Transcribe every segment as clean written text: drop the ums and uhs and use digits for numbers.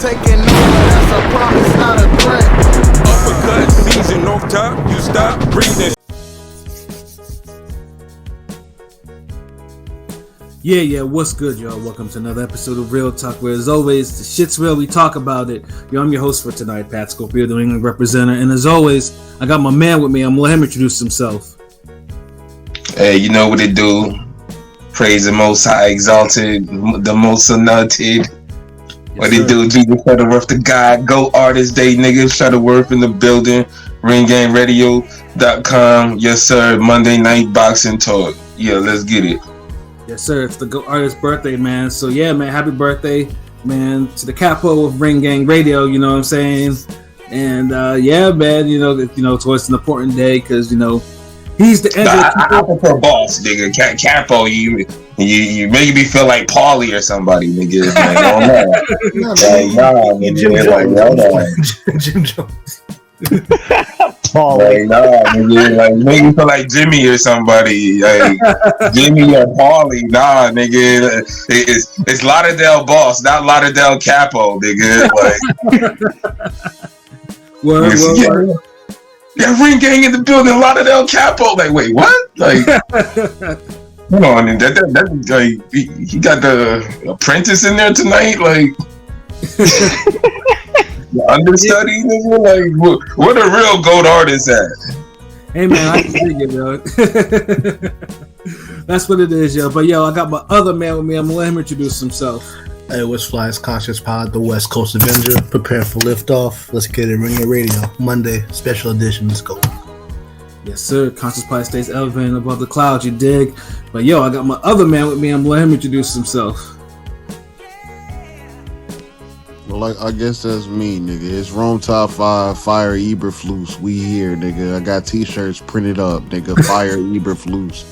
taking over, that's a promise, not a threat. Uppercut season off top, you stop breathing. Yeah, what's good, y'all? Welcome to another episode of Real Talk, where as always, the shit's real, we talk about it. Yo, I'm your host for tonight, Pat Scorpio, the New England representative, and as always, I got my man with me. I'm gonna let him introduce himself. Hey, you know what it do. Praise the Most High, exalted, the Most Anointed. What it do, Jesus Shutterworth, the God, Go Artist Day, nigga, Shutterworth in the building, ringgameradio.com, yes sir, Monday Night Boxing Talk. Yeah, let's get it. Yes, sir. It's the Go Artist birthday, man. So, yeah, man, happy birthday, man, to the capo of Ring Gang Radio, you know what I'm saying? And, yeah, man, you know, so it's an important day because, you know, he's the end of the I prefer boss, nigga. Capo, you make me feel like Paulie or somebody, nigga. Like, Jim Jones. Like, nigga, like make me feel like Jimmy or somebody, like Jimmy or Paulie. Nah, nigga, it's Lauderdale Boss, not Lauderdale Capo, nigga. Like, word. Yeah, Ring Gang in the building, Lauderdale Capo. Like, wait, what? Like, hold on, and that like he got the Apprentice in there tonight, like. Understudy, nigga, like what a real goat artist at. Hey man, I can dig it, yo. That's what it is, yo. But yo, I got my other man with me. I'm gonna let him introduce himself. Hey, what's Fly's Conscious Pod, the West Coast Avenger. Prepare for liftoff. Let's get it. Ring Your Radio Monday special edition. Let's go. Yes, sir. Conscious Pod stays elevated above the clouds. You dig? But yo, I got my other man with me. I'm gonna let him introduce himself. Well, I guess that's me, nigga. It's Rome Top 5, Fire Eberflus. We here, nigga. I got t-shirts printed up, nigga. Fire Eberflus.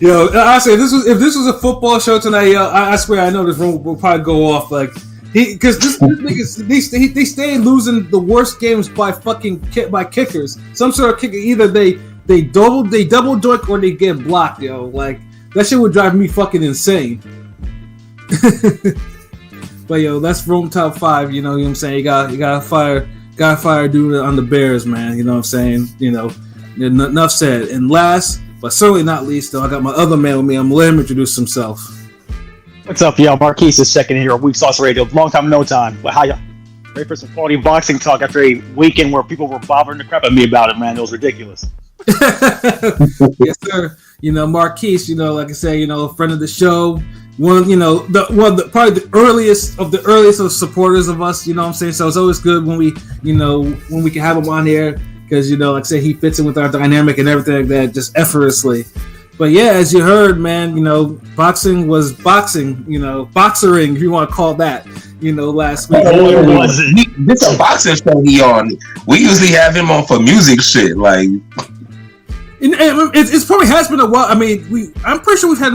Yo, I say if this was a football show tonight, yo, I swear I know this room will probably go off like because this niggas they stay losing the worst games by kickers. Some sort of kicker, either they double doink or they get blocked, yo. Like that shit would drive me fucking insane. But yo, that's Rome Top 5. You know what I'm saying? You got fire dude on the Bears, man. You know what I'm saying? You know, enough said. And last but certainly not least, though, I got my other man with me. I'm gonna let him introduce himself. What's up, y'all? Marquise is second here on Weak Sauce Radio. Long time, no time. But how y'all? Ready for some quality boxing talk after a weekend where people were bothering the crap out of me about it, man. It was ridiculous. Yes, sir. You know, Marquise, you know, like I said, you know, a friend of the show. Probably the earliest of supporters of us, you know what I'm saying? So it's always good when we can have him on here because, you know, like I said, he fits in with our dynamic and everything like that just effortlessly. But yeah, as you heard, man, you know, boxing was boxing, you know, boxering, if you want to call that, you know, last week. This a boxing show he on. We usually have him on for music shit, like. It probably has been a while. I mean, I'm pretty sure we've had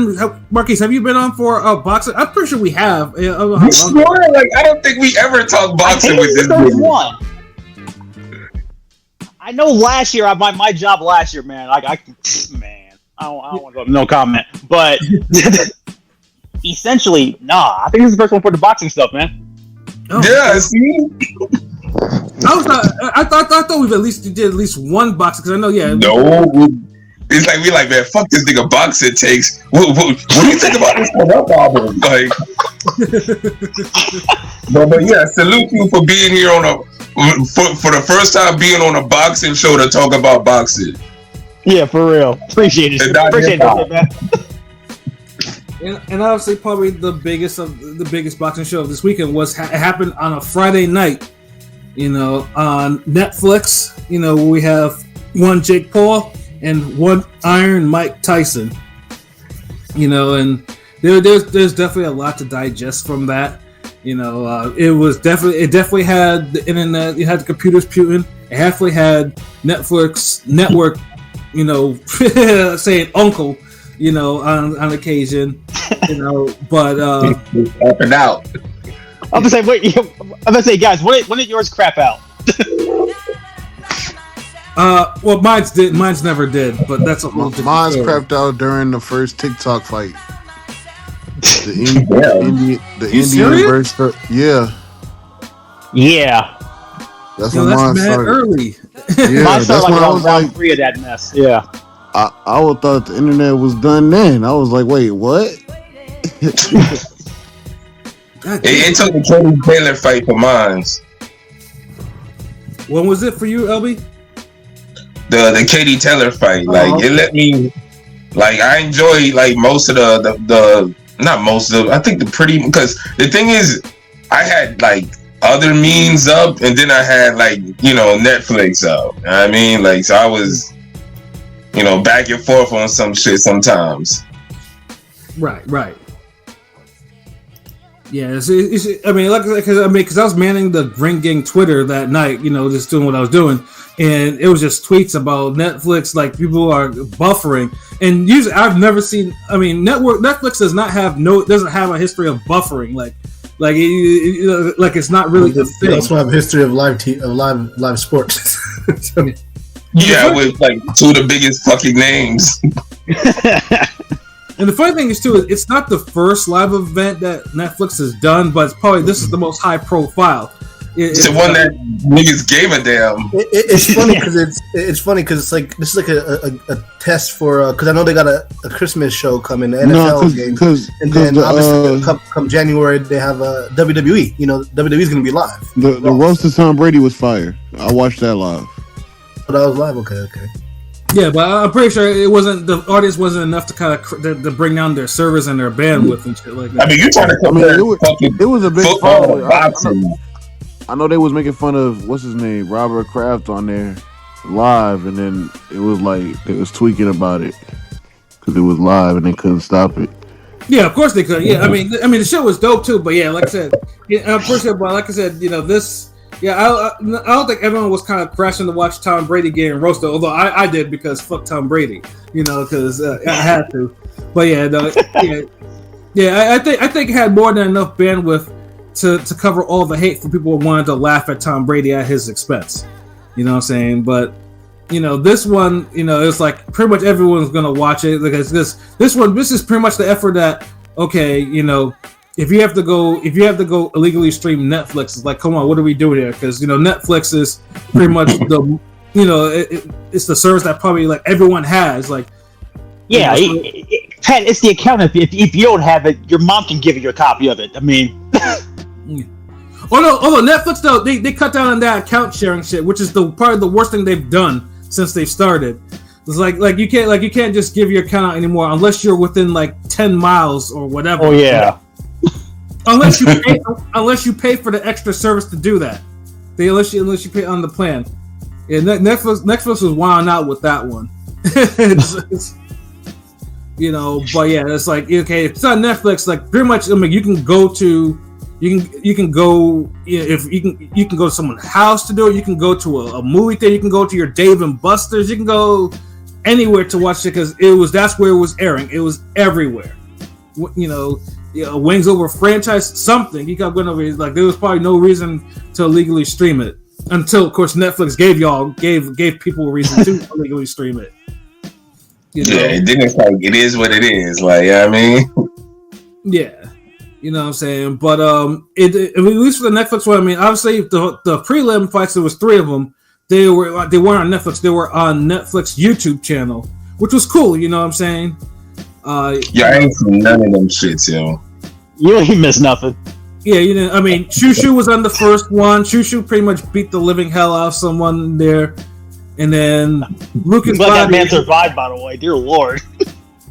Marquise. Have you been on for boxing? I'm pretty sure we have. You sure? Like, I don't think we ever talked boxing with this one. I know last year, my job last year, man. I don't want to go. No comment. But essentially, I think this is the first one for the boxing stuff, man. Oh, yeah, see. I thought we at least did at least one boxing because I know No, it's like we like, man, fuck this nigga boxing takes. What do you think about this album? Like, but yeah, salute you for being here for the first time being on a boxing show to talk about boxing. Yeah, for real. Appreciate it, man. And obviously, probably the biggest boxing show of this weekend happened on a Friday night. You know, on Netflix, you know, we have one Jake Paul and one Iron Mike Tyson. You know, and there's definitely a lot to digest from that. You know, it definitely had the internet. It had the computers putin. It definitely had Netflix network. You know, saying uncle. You know, on occasion. You know, but up and out. I'm gonna say, guys, when did yours crap out? Well, mine's never did, but that's a whole different Mine's story. crapped out during the first TikTok fight. The Indian versus yeah. Yeah. That's Yo, when that's mine mad started. early. Yeah, Mine that's started when I like was round like, 3 of that mess. Yeah. I would thought the internet was done then. I was like, wait, what? It took the Katie Taylor fight for mine. When was it for you, LB? The Katie Taylor fight, like it let me, like I enjoy like most of the not most of I think the pretty, because the thing is I had like other means up and then I had like Netflix up. You know what I mean, like so I was back and forth on some shit sometimes. Right. Yeah, I mean, because I was manning the Ring Gang Twitter that night, just doing what I was doing, and it was just tweets about Netflix, like people are buffering, and usually I've never seen. I mean, Netflix doesn't have a history of buffering, like it's not really a thing. They also have a history of live sports. Yeah, with like two of the biggest fucking names. And the funny thing is too, it's not the first live event that Netflix has done, but this is the most high profile. It's the one that niggas gave a damn. It's funny because it's like this is like a test for because I know they got a Christmas show coming, the NFL game, and then obviously come January they have a WWE. WWE's gonna be live. The roast of Tom Brady was fire. I watched that live. But that was live. Okay. Yeah, but I'm pretty sure the audience wasn't enough to kind of to bring down their servers and their bandwidth and shit like that. I mean, you're trying to compare it was a big football following. boxing. I know they was making fun of what's his name, Robert Kraft, on there live, and then it was like they was tweaking about it because it was live and they couldn't stop it. Yeah, of course they could. Yeah, I mean the show was dope too. But yeah, like I said, I'm pretty sure. But like I said, this. Yeah, I don't think everyone was kind of crashing to watch Tom Brady getting roasted. Although I did because fuck Tom Brady, because I had to. But yeah, no, I think it had more than enough bandwidth to cover all the hate from people who wanted to laugh at Tom Brady at his expense. You know what I'm saying? But this one, it's like pretty much everyone's gonna watch it because this is pretty much the effort that If you have to go illegally stream Netflix, it's like, come on, what are we doing here? Because Netflix is pretty much the it's the service that probably like everyone has. Like, yeah, it's the account. If you don't have it, your mom can give you a copy of it. I mean, although Netflix though they cut down on that account sharing shit, which is probably the worst thing they've done since they've started. It's like you can't just give your account out anymore unless you're within like 10 miles or whatever. Oh yeah. Unless you pay for the extra service to do that, unless you pay on the plan. Yeah, Netflix was wilding out with that one. But yeah, it's like okay, if it's on Netflix, like pretty much, I mean, you can go to someone's house to do it. You can go to a movie theater. You can go to your Dave and Buster's. You can go anywhere to watch it because that's where it was airing. It was everywhere. Wings Over franchise, something you got going over. Like there was probably no reason to illegally stream it until, of course, Netflix gave people a reason to illegally stream it. Yeah, then it's like it is what it is. Like, I mean, yeah, you know what I'm saying. But at least for the Netflix one, I mean, obviously the prelim fights, there was 3 of them. They weren't on Netflix. They were on Netflix YouTube channel, which was cool. You know what I'm saying? I ain't seen none of them shits, yo. You ain't missed nothing. Yeah, I mean, Shushu was on the first one. Shushu pretty much beat the living hell out of someone there, and then Lucas. But that man survived, by the way. Dear Lord.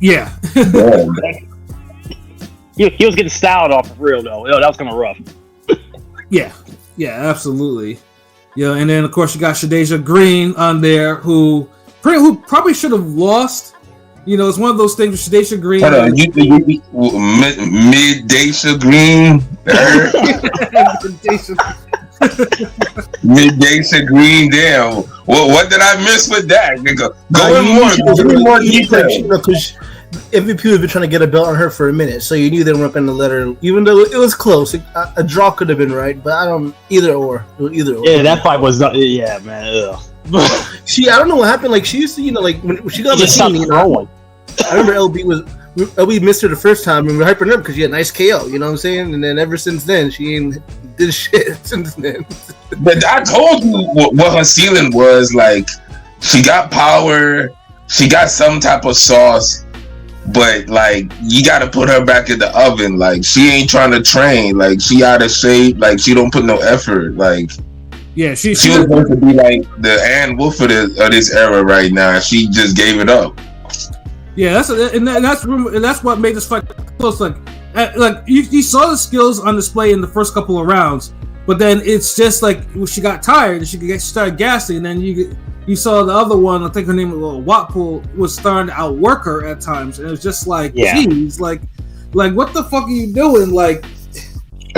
Yeah. he was getting styled off for real though. That was kind of rough. Yeah, absolutely. Yeah, and then of course you got Shadeja Green on there, who probably should have lost. It's one of those things with Shadeja Green. Hold on, Mid-Dacia Green? Mid-Dacia Green, damn. What did I miss with that, nigga? Give me more detail. Because MVP has been trying to get a belt on her for a minute, so you knew they weren't going to let her, even though it was close. A draw could have been right, but I don't, either or. Yeah, that fight was not, yeah, man, ugh. I don't know what happened. Like she used to, like when she got on the team, I remember LB we missed her the first time and we were hyping her because she had a nice KO. You know what I'm saying? And then ever since then, she ain't did shit since then. But I told you what her ceiling was. Like, she got power, she got some type of sauce, but like, you got to put her back in the oven. Like, she ain't trying to train. Like, she out of shape. Like, she don't put no effort. Like, yeah, she was supposed to be like the Ann Wolf of this era right now. She just gave it up. Yeah, that's what made this fight close. Like you saw the skills on display in the first couple of rounds, but then it's just like she got tired and she started gassing, and then you saw the other one. I think her name was Watpool, was starting to outwork her at times, and it was just like, geez, like what the fuck are you doing? Like,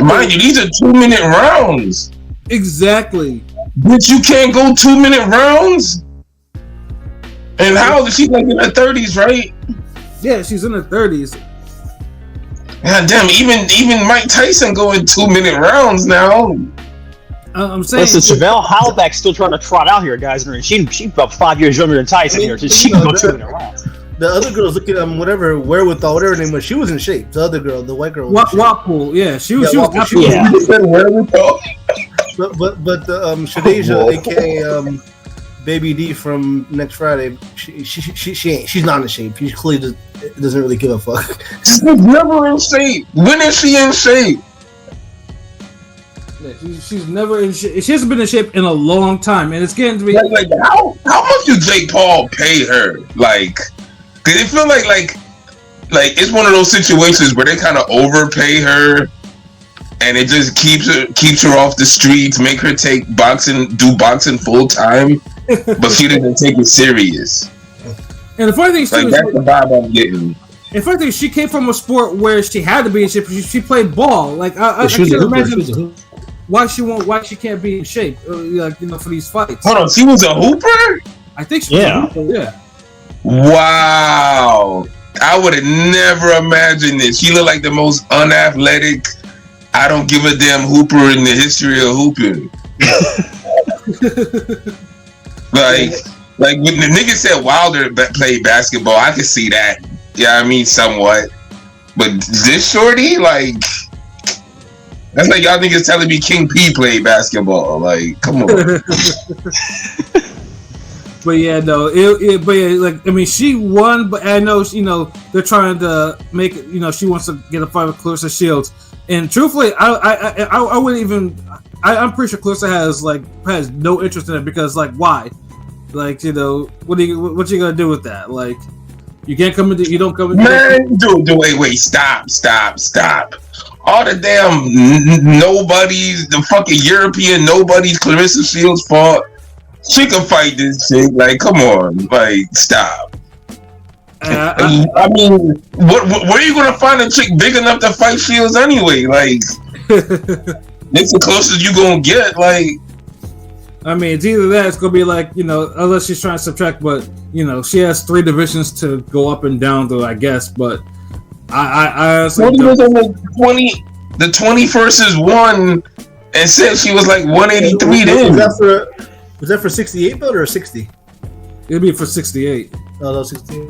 mind you, these are 2-minute rounds. Exactly. But you can't go 2-minute rounds. And how old is she? Like in her 30s, right? Yeah, she's in her 30s. God damn, even Mike Tyson going 2-minute rounds now. I'm saying. Listen, Chevelle Halbeck's still trying to trot out here, guys. She's about 5 years younger than Tyson here. She can go 2-minute rounds. The other girl's looking at whatever wherewithal, whatever her name was. She was in shape. The other girl, the white girl. Watpool, yeah, she was. But Shadeja, aka Baby D from next Friday, she's not in shape. She clearly doesn't really give a fuck. She's never in shape. When is she in shape? Yeah, she's never in shape. She hasn't been in shape in a long time, and it's getting to be like how much do Jake Paul pay her? Like, cause it feel like it's one of those situations where they kind of overpay her. And it just keeps her off the streets, make her do boxing full time, but she doesn't take it serious. And the funny thing is, like, that's the vibe I'm getting. The funny thing is, she came from a sport where she had to be in shape. She played ball. Like I can't imagine why she can't be in shape. Like, you know, for these fights. Hold on, she was a hooper? I think she was a hooper. Yeah. Wow, I would have never imagined it. She looked like the most unathletic, I don't give a damn hooper in the history of hooping. like when the nigga said Wilder played basketball, I could see that. Yeah, I mean, somewhat. But this shorty, like, that's like y'all niggas telling me King P played basketball. Like, come on. But yeah, no, like, I mean, she won, but I know, you know, they're trying to make it, you know, she wants to get a fight with Clarissa Shields. And truthfully, I wouldn't even. I'm pretty sure Clarissa has no interest in it because, like, why? Like, you know, what you gonna do with that? Like, you can't come into. You don't come into. Man, wait, stop. All the damn nobodies, the fucking European nobodies, Clarissa Shields fought. She can fight this shit. Like, come on, like, stop. I mean, where are you gonna find a chick big enough to fight Shields anyway? Like, it's the closest you gonna get. Like, I mean, it's either that, it's gonna be like, you know, unless she's trying to subtract, but you know, she has 3 divisions to go up and down to, I guess. But I honestly was on the 20 versus 1, and said she was like 183. Then was that for 68 belt or 60? It'd be for 68. Oh, that was 68.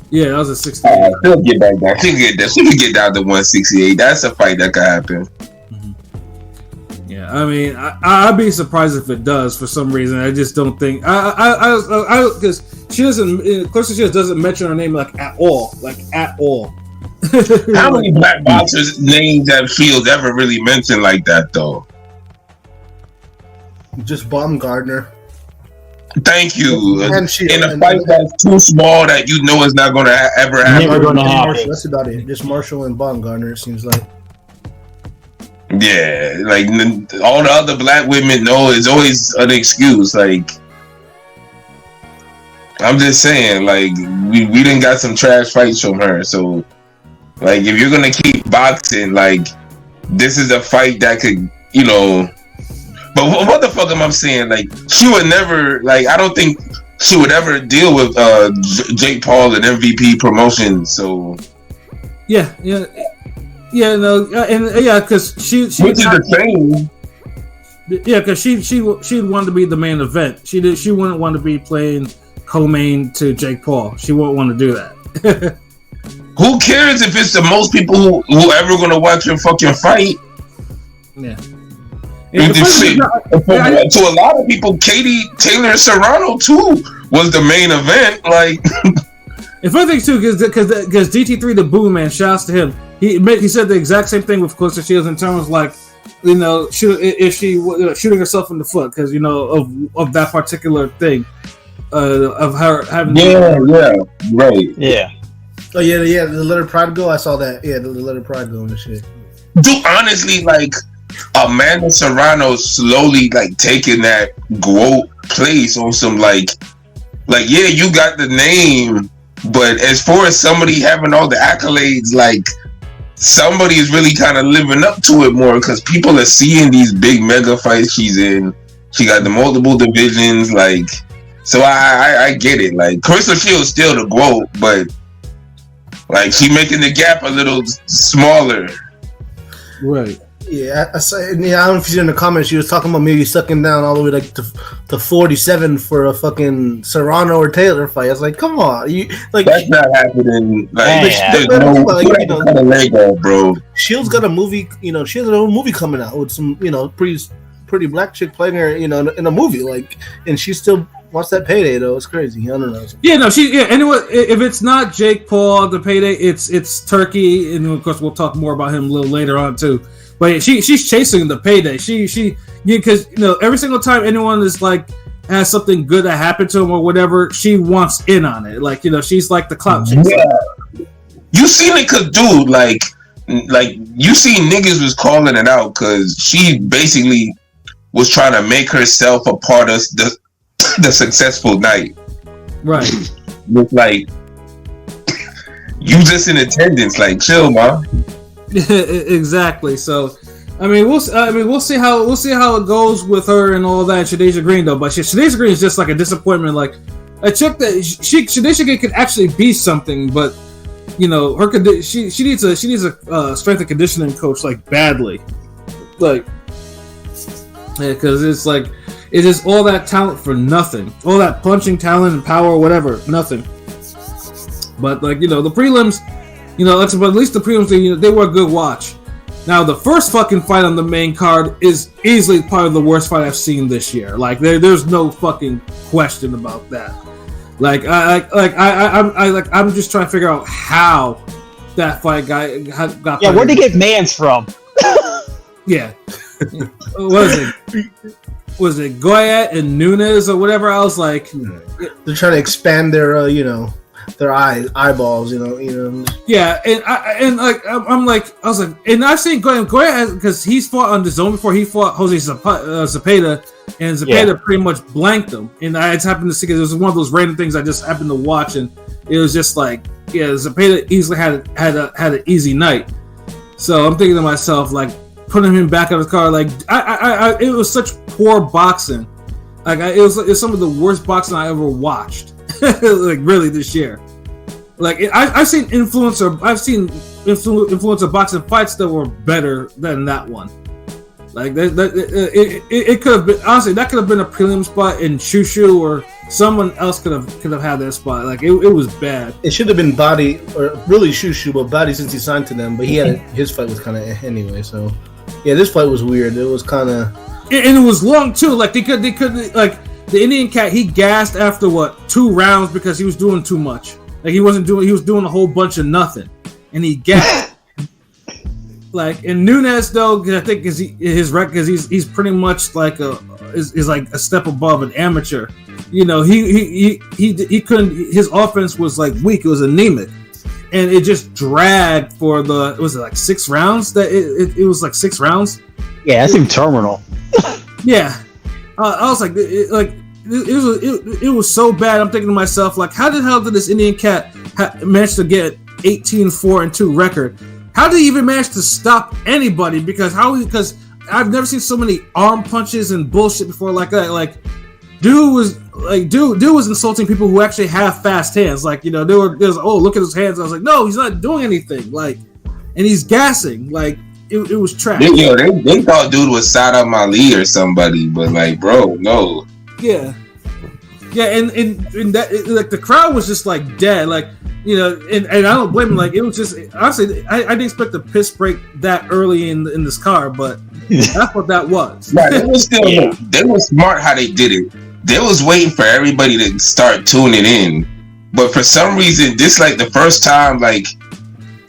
Yeah, that was a 68. She'll get back down. She can get down to 168. That's a fight that could happen. Mm-hmm. Yeah, I mean, I'd be surprised if it does for some reason. I just don't think because she doesn't. Clarissa Shields doesn't mention her name at all. How many black boxers' names have Shields ever really mentioned like that though? Just Baumgartner. Thank you. In a fight that's too small that you know is not going to ever happen. Never going to happen. That's about it. Just Marshall and Baumgartner, it seems like. Yeah, like all the other black women know it's always an excuse. Like, I'm just saying, like, we done got some trash fights from her. So, like, if you're going to keep boxing, like, this is a fight that could, you know. But what the fuck am I saying? Like, she would never, like, I don't think she would ever deal with Jake Paul and MVP Promotions. So yeah, because she which is the same. Yeah, because she'd want to be the main event. She wouldn't want to be playing co-main to Jake Paul. She wouldn't want to do that. Who cares if it's the most people who ever gonna watch your fucking fight? Yeah. To a lot of people, Katie Taylor Serrano too was the main event. Like, and funny thing too, because DT3 the Boom Man, shouts to him. He said the exact same thing with Clarissa Shields in terms of like, you know, shooting herself in the foot because you know of that particular thing, of her having. Yeah, right. Yeah. Oh yeah, the Let Her Pride Go. I saw that. Yeah, the Let Her Pride Go and the shit. Dude, honestly, like Amanda Serrano slowly like taking that GOAT place on some like yeah, you got the name, but as far as somebody having all the accolades, like somebody is really kind of living up to it more because people are seeing these big mega fights she's in. She got the multiple divisions, like, so I get it. Like Clarissa Shields still the GOAT, but like she making the gap a little smaller. Right. Yeah, I don't know if she's in the comments. She was talking about maybe sucking down all the way like to 47 for a fucking Serrano or Taylor fight. I was like, come on, you like that's not happening. Like, there's no leg off, bro. Shields got a movie. You know, she has a movie coming out with some pretty black chick playing her. You know, in a movie like, and she still wants that payday though. It's crazy. I don't know. Yeah, no, anyway, if it's not Jake Paul, the payday, it's Turkey, and of course we'll talk more about him a little later on too. But she's chasing the payday. Because you know every single time anyone is like has something good that happened to him or whatever, she wants in on it. Like, you know, she's like the clout chaser. Yeah. You seen it, cause dude, like you seen niggas was calling it out because she basically was trying to make herself a part of the successful night. Right. With like you just in attendance, like chill, man. Exactly. So, I mean, we'll see how it goes with her and all that. Shadasia Green, though, but Shadasia Green is just like a disappointment. Like a chick that Shadasia Green could actually be something, but you know, she needs a strength and conditioning coach like badly, like because it's like it is all that talent for nothing, all that punching talent and power, whatever, nothing. But like, you know, the prelims. You know, but at least the prelims, they were a good watch. Now, the first fucking fight on the main card is easily probably the worst fight I've seen this year. Like, there's no fucking question about that. I'm just trying to figure out how that fight got. Yeah, where'd they get Mans from? Yeah, was it Goya and Nunes or whatever? I was like, they're trying to expand their, their eyeballs, Yeah, and I was like, and I've seen Goya because he's fought on the zone before. He fought Jose Zepeda, and Zepeda pretty much blanked him. And I just happened to see it was one of those random things I just happened to watch, and it was just like, yeah, Zepeda easily had an easy night. So I'm thinking to myself, like, putting him back on the card, like, it was such poor boxing. Like, it was some of the worst boxing I ever watched. Like, really, this year. Like, I've seen influencer boxing fights that were better than that one. Like, it could have been, honestly, that could have been a prelim spot, and Shushu or someone else could have had that spot. Like, it was bad. It should have been Body, or really Shushu, but Body since he signed to them. But his fight was kind of anyway. So yeah, this fight was weird. It was kind of, and it was long too. Like they could like. The Indian cat, he gassed after 2 rounds because he was doing too much. Like he was doing a whole bunch of nothing, and he gassed. Like, and Nunes though, I think his record, because he's pretty much like is like a step above an amateur. You know, he couldn't. His offense was like weak. It was anemic, and it just dragged for was it like 6 rounds? That it was like 6 rounds. Yeah, that seemed terminal. Yeah. I was like, it was so bad. I'm thinking to myself, like, how the hell did this Indian cat manage to get 18-4-2 record? How did he even manage to stop anybody? Because I've never seen so many arm punches and bullshit before like that. Like, dude was insulting people who actually have fast hands. Like, you know, there was look at his hands. I was like, no, he's not doing anything. Like, and he's gassing. Like. It was trash. They thought dude was Saddam Ali or somebody, but like, bro, no. Yeah, and that, like, the crowd was just like dead. Like You know, and I don't blame him. Like it was just honestly, I didn't expect a piss break that early in this car, but that's what that was. Right, it was still they were smart how they did it. They was waiting for everybody to start tuning in, but for some reason, this like the first time like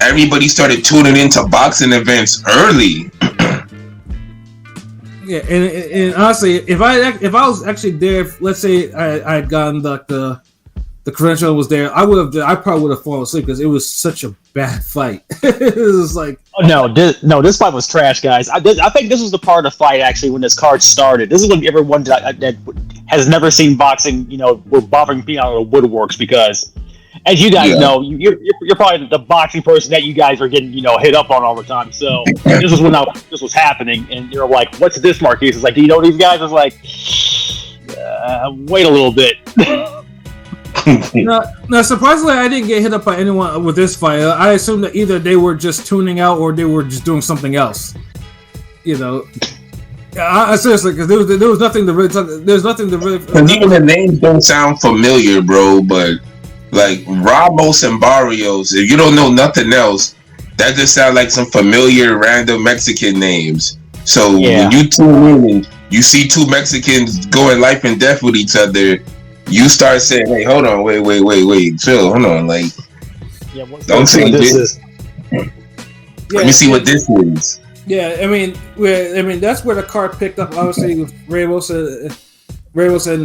everybody started tuning into boxing events early. Yeah, and honestly, if I was actually there, let's say I had gotten the credential was there, I probably would have fallen asleep because it was such a bad fight. It was like, this fight was trash, guys. I think this was the part of the fight actually when this card started. This is when everyone that has never seen boxing, were bothering me out of the woodworks because, as you guys know, you're probably the boxing person that you guys are getting hit up on all the time. So this was when this was happening, and you're like, "What's this, Marquise?" It's like, "Do you know these guys?" It's like, wait a little bit. Now, surprisingly, I didn't get hit up by anyone with this fight. I assumed that either they were just tuning out or they were just doing something else. I seriously, because there was nothing to really talk. There's nothing to really. Because even the names don't sound familiar, bro. But like Ramos and Barrios, if you don't know nothing else, that just sounds like some familiar random Mexican names. So when you tune in and you see two Mexicans going life and death with each other, you start saying, "Hey, hold on, wait, chill, hold on, like, don't say this. Let me see what this is." Yeah, I mean, that's where the card picked up. Obviously, with Ramos and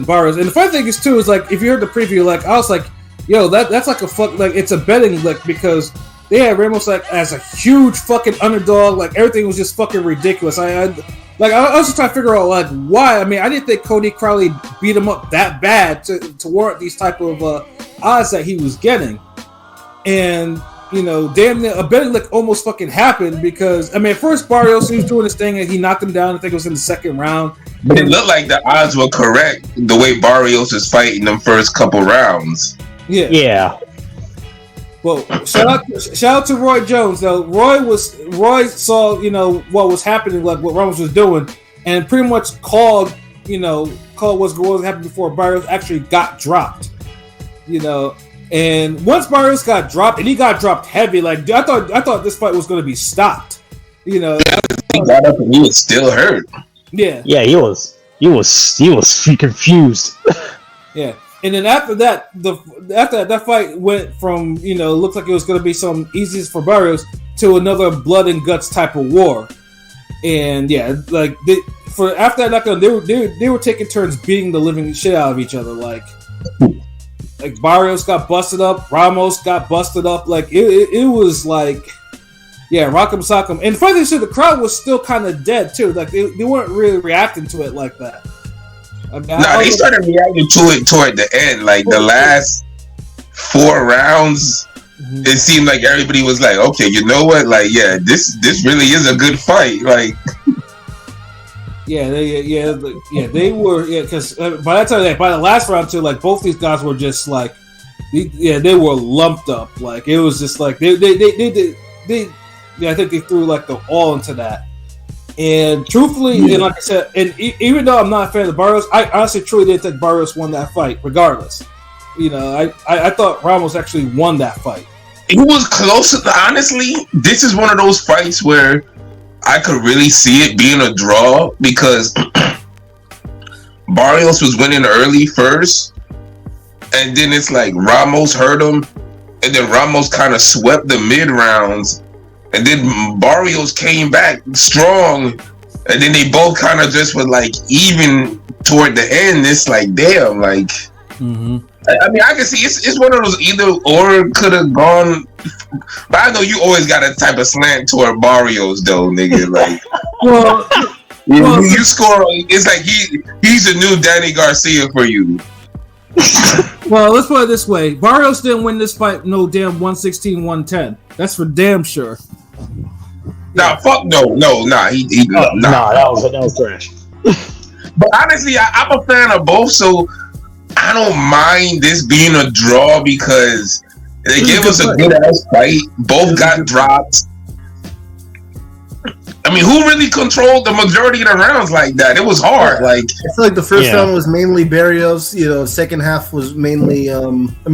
Barrios, and the funny thing is too is like if you heard the preview, like I was like, "Yo, that's like it's a betting lick," because they had Ramos like as a huge fucking underdog. Like everything was just fucking ridiculous. I was just trying to figure out like why. I mean, I didn't think Cody Crowley beat him up that bad to warrant these type of odds that he was getting, and damn near a betting lick almost fucking happened because I mean, at first Barrios he was doing his thing and he knocked him down. I think it was in the second round. But it looked like the odds were correct the way Barrios was fighting them first couple rounds. Yeah. Well, shout out to Roy Jones though. Roy saw what was happening, like what Ramos was doing, and pretty much called what's going to happen before Barrios actually got dropped. And once Barrios got dropped, and he got dropped heavy, like I thought this fight was going to be stopped. He got up and he was still hurt. Yeah, he was confused. Yeah. And then after that, that fight went from looked like it was going to be some easiest for Barrios to another blood and guts type of war, and like after that, they were taking turns beating the living shit out of each other. Like Barrios got busted up, Ramos got busted up. Like it was like rock'em sock'em. And the funny thing is, the crowd was still kind of dead too. Like they weren't really reacting to it like that. They started reacting to it toward the end. Like the last 4 rounds, it seemed like everybody was like, "Okay, you know what? Like, this really is a good fight." Like, they were. Because by that time, by the last round too, like both these guys were just like, they were lumped up. Like it was just like they I think they threw like the all into that. And truthfully, and like I said, and even though I'm not a fan of Barrios, I honestly truly didn't think Barrios won that fight. Regardless, I thought Ramos actually won that fight. It was close. Honestly, this is one of those fights where I could really see it being a draw because Barrios was winning early first, and then it's like Ramos hurt him, and then Ramos kind of swept the mid rounds. And then Barrios came back strong, and then they both kind of just were like even toward the end. It's like damn, like I mean, I can see it's one of those either or could have gone, but I know you always got a type of slant toward Barrios though, nigga. Like, you score, it's like he's a new Danny Garcia for you. Well, let's put it this way: Barrios didn't win this fight no damn 116-110. That's for damn sure. Nah, fuck no, nah. That was trash. But honestly, I'm a fan of both, so I don't mind this being a draw because they gave us a good ass fight. Both got dropped. I I mean, who really controlled the majority of the rounds like that? It was hard. Like I feel like the first round was mainly Barrios. You know, second half was mainly.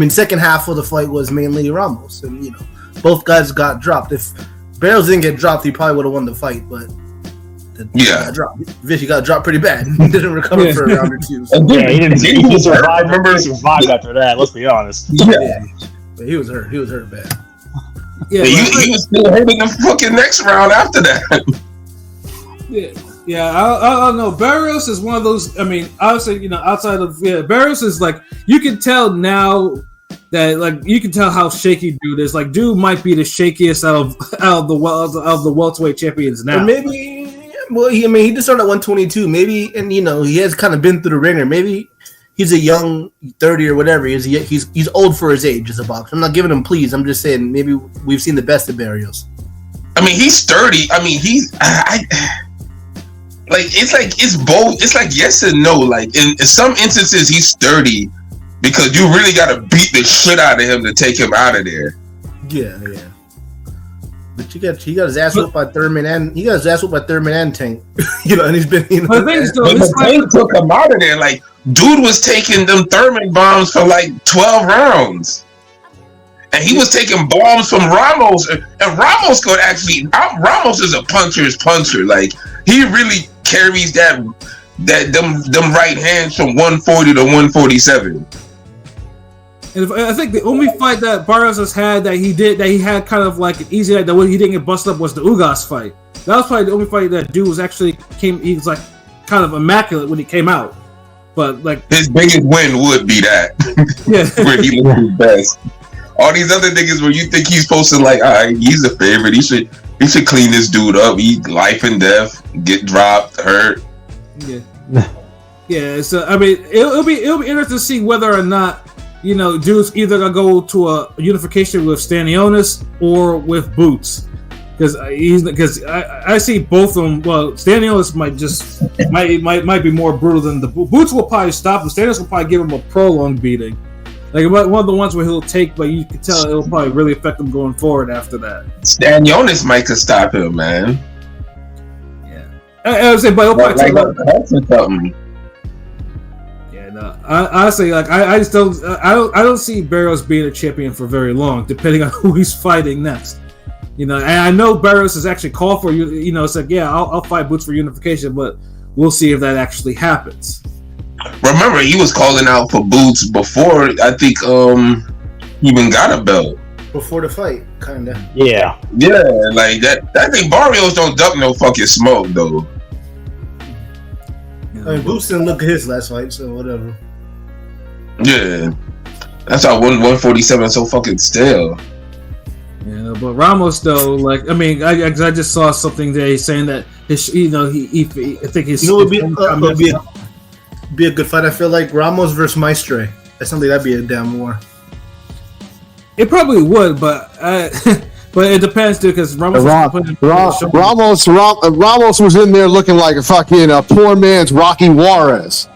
Second half of the fight was mainly Ramos, and you know, both guys got dropped. If Barrios didn't get dropped, he probably would have won the fight. But Vichy got dropped pretty bad. He didn't recover for a round or two. So. Yeah, he didn't survive. He survived after that. Let's be honest. Yeah. But he was hurt. He was hurt bad. Yeah, he was still hurt in the fucking next round after that. I don't know. Barrios is one of those. I mean, obviously, you know, outside of Barrios is like you can tell now that like you can tell how shaky dude is. Like, dude might be the shakiest out of the welterweight champions now. Or maybe, he just started at 122. Maybe, and you know, he has kind of been through the ringer. Maybe. He's a young 30 or whatever. He's old for his age as a boxer. I'm not giving him pleas. I'm just saying maybe we've seen the best of Barrios. I mean, he's 30. I mean, it's both. It's like yes and no. Like in some instances, he's 30 because you really got to beat the shit out of him to take him out of there. Yeah. But he got his ass whooped by Thurman and Tank. You know, and he's been. You know, but Tank took him out of there. Like, dude was taking them Thurman bombs for like 12 rounds, and he was taking bombs from Ramos. And Ramos could actually. Ramos is a puncher's puncher. Like, he really carries them right hands from 140 to 147. And I think the only fight that Barrios has had that he had kind of like an easy night, that he didn't get busted up was the Ugas fight. That was probably the only fight that dude was actually he was like kind of immaculate when he came out. But like his biggest win would be that. Yeah. Where he looked his best. All these other niggas where you think he's supposed to like, all right, he's a favorite. He should clean this dude up. He life and death, get dropped, hurt. Yeah. Yeah, so I mean it'll be interesting to see whether or not, you know, dude's either gonna go to a unification with Stanionis or with Boots, because I see both of them. Well, Stanionis might be more brutal than the Boots will probably stop him. Stanionis will probably give him a prolonged beating, like one of the ones where he'll take, but you can tell it'll probably really affect him going forward after that. Stanionis might could stop him, man. Yeah, I was saying, but he'll probably like something. Honestly, like I just don't see Barrios being a champion for very long, depending on who he's fighting next. You know, and I know Barrios has actually called for you know, it's like, yeah, I'll fight Boots for unification, but we'll see if that actually happens. Remember, he was calling out for Boots before I think he even got a belt. Before the fight, kinda. Yeah, like that. I think Barrios don't duck no fucking smoke though. I mean, Boots didn't look at his last fight, so whatever. Yeah, that's how 147 so fucking stale. Yeah, but Ramos though, like I mean, I just saw something today saying that his, you know, I think his. You know, it'd be a good fight. I feel like Ramos versus Maestre. That's something that'd be a damn war. It probably would, but but it depends too, because Ramos was in there looking like a fucking poor man's Rocky Juarez.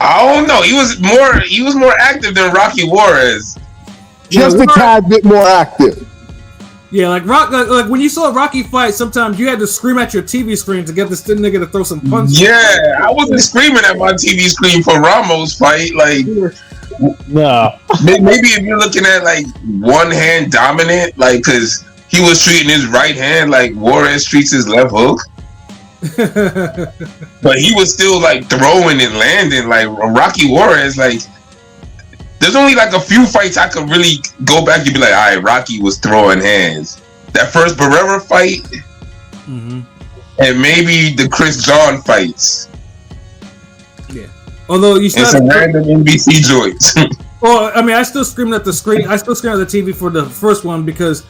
I don't know. He was more active than Rocky Juarez. Just a tad bit more active. Yeah, like when you saw Rocky fight, sometimes you had to scream at your TV screen to get this nigga to throw some punches. Yeah, I wasn't screaming at my TV screen for Ramos fight. Like, no. Maybe if you're looking at like one hand dominant, like because he was treating his right hand like Juarez treats his left hook. But he was still like throwing and landing like Rocky Juarez. Like, there's only like a few fights I could really go back and be like, all right, Rocky was throwing hands. That first Barrera fight, and maybe the Chris John fights. Yeah, although you still some random NBC joints. Well, I mean, I still screamed at the screen. I still screamed at the TV for the first one because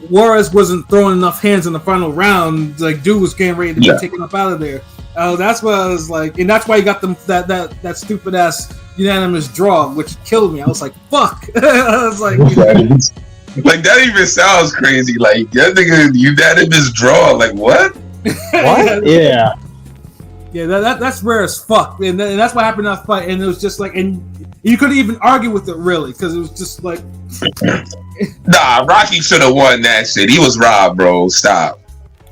Juarez wasn't throwing enough hands in the final round. Like, dude was getting ready to be taken up out of there. That's what I was like, and that's why he got them that stupid ass unanimous draw, which killed me. I was like, fuck. I was like, like that even sounds crazy. Like, that nigga unanimous draw. Like, what? What? Yeah. Yeah, that's rare as fuck, and that's what happened in that fight. And it was just like, and you couldn't even argue with it really, because it was just like, Nah, Rocky should have won that shit. He was robbed, bro. Stop.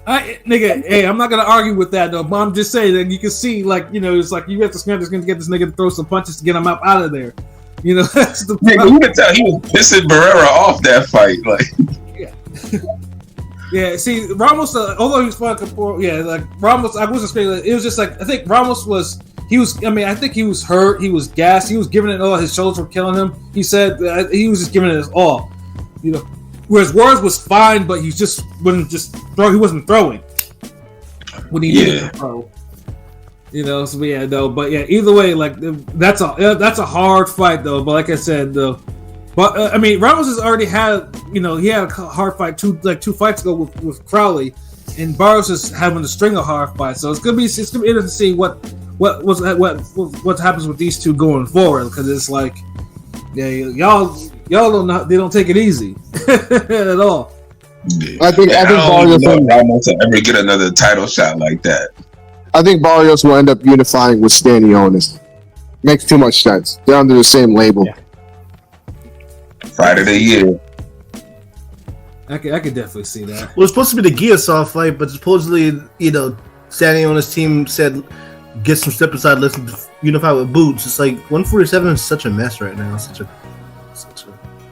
Nigga, hey, I'm not gonna argue with that though. But I'm just saying that you can see, like, you know, it's like you have to spend this going to get this nigga to throw some punches to get him out of there. You know, that's the nigga, you can tell he was pissing Barrera off that fight. Like, yeah. See, Ramos, although he was fun before, like Ramos, I wasn't straight. It was just like I think Ramos was. He was. I mean, I think he was hurt. He was gassed. He was giving it all. His shoulders were killing him. He said he was just giving it his all. You know, whereas Juarez was fine, but he just wouldn't just throw. He wasn't throwing when he needed to throw. You know, so yeah, no, but yeah, either way, like that's a hard fight though. But like I said, though, but I mean, Ramos has already had, you know, he had a hard fight two fights ago with Crowley, and Barros is having a string of hard fights. So it's gonna be interesting to see what happens with these two going forward, because it's like, yeah, y'all don't know, they don't take it easy at all. I think Barrios Ramos will ever get another title shot like that. I think Barrios will end up unifying with Stanionis. Makes too much sense. They're under the same label. Yeah. Fight of the year. I could definitely see that. Well, it's supposed to be the Giasaw fight, but supposedly, you know, Stanionis' team said, get some step aside, let's unify with Boots. It's like 147 is such a mess right now. Such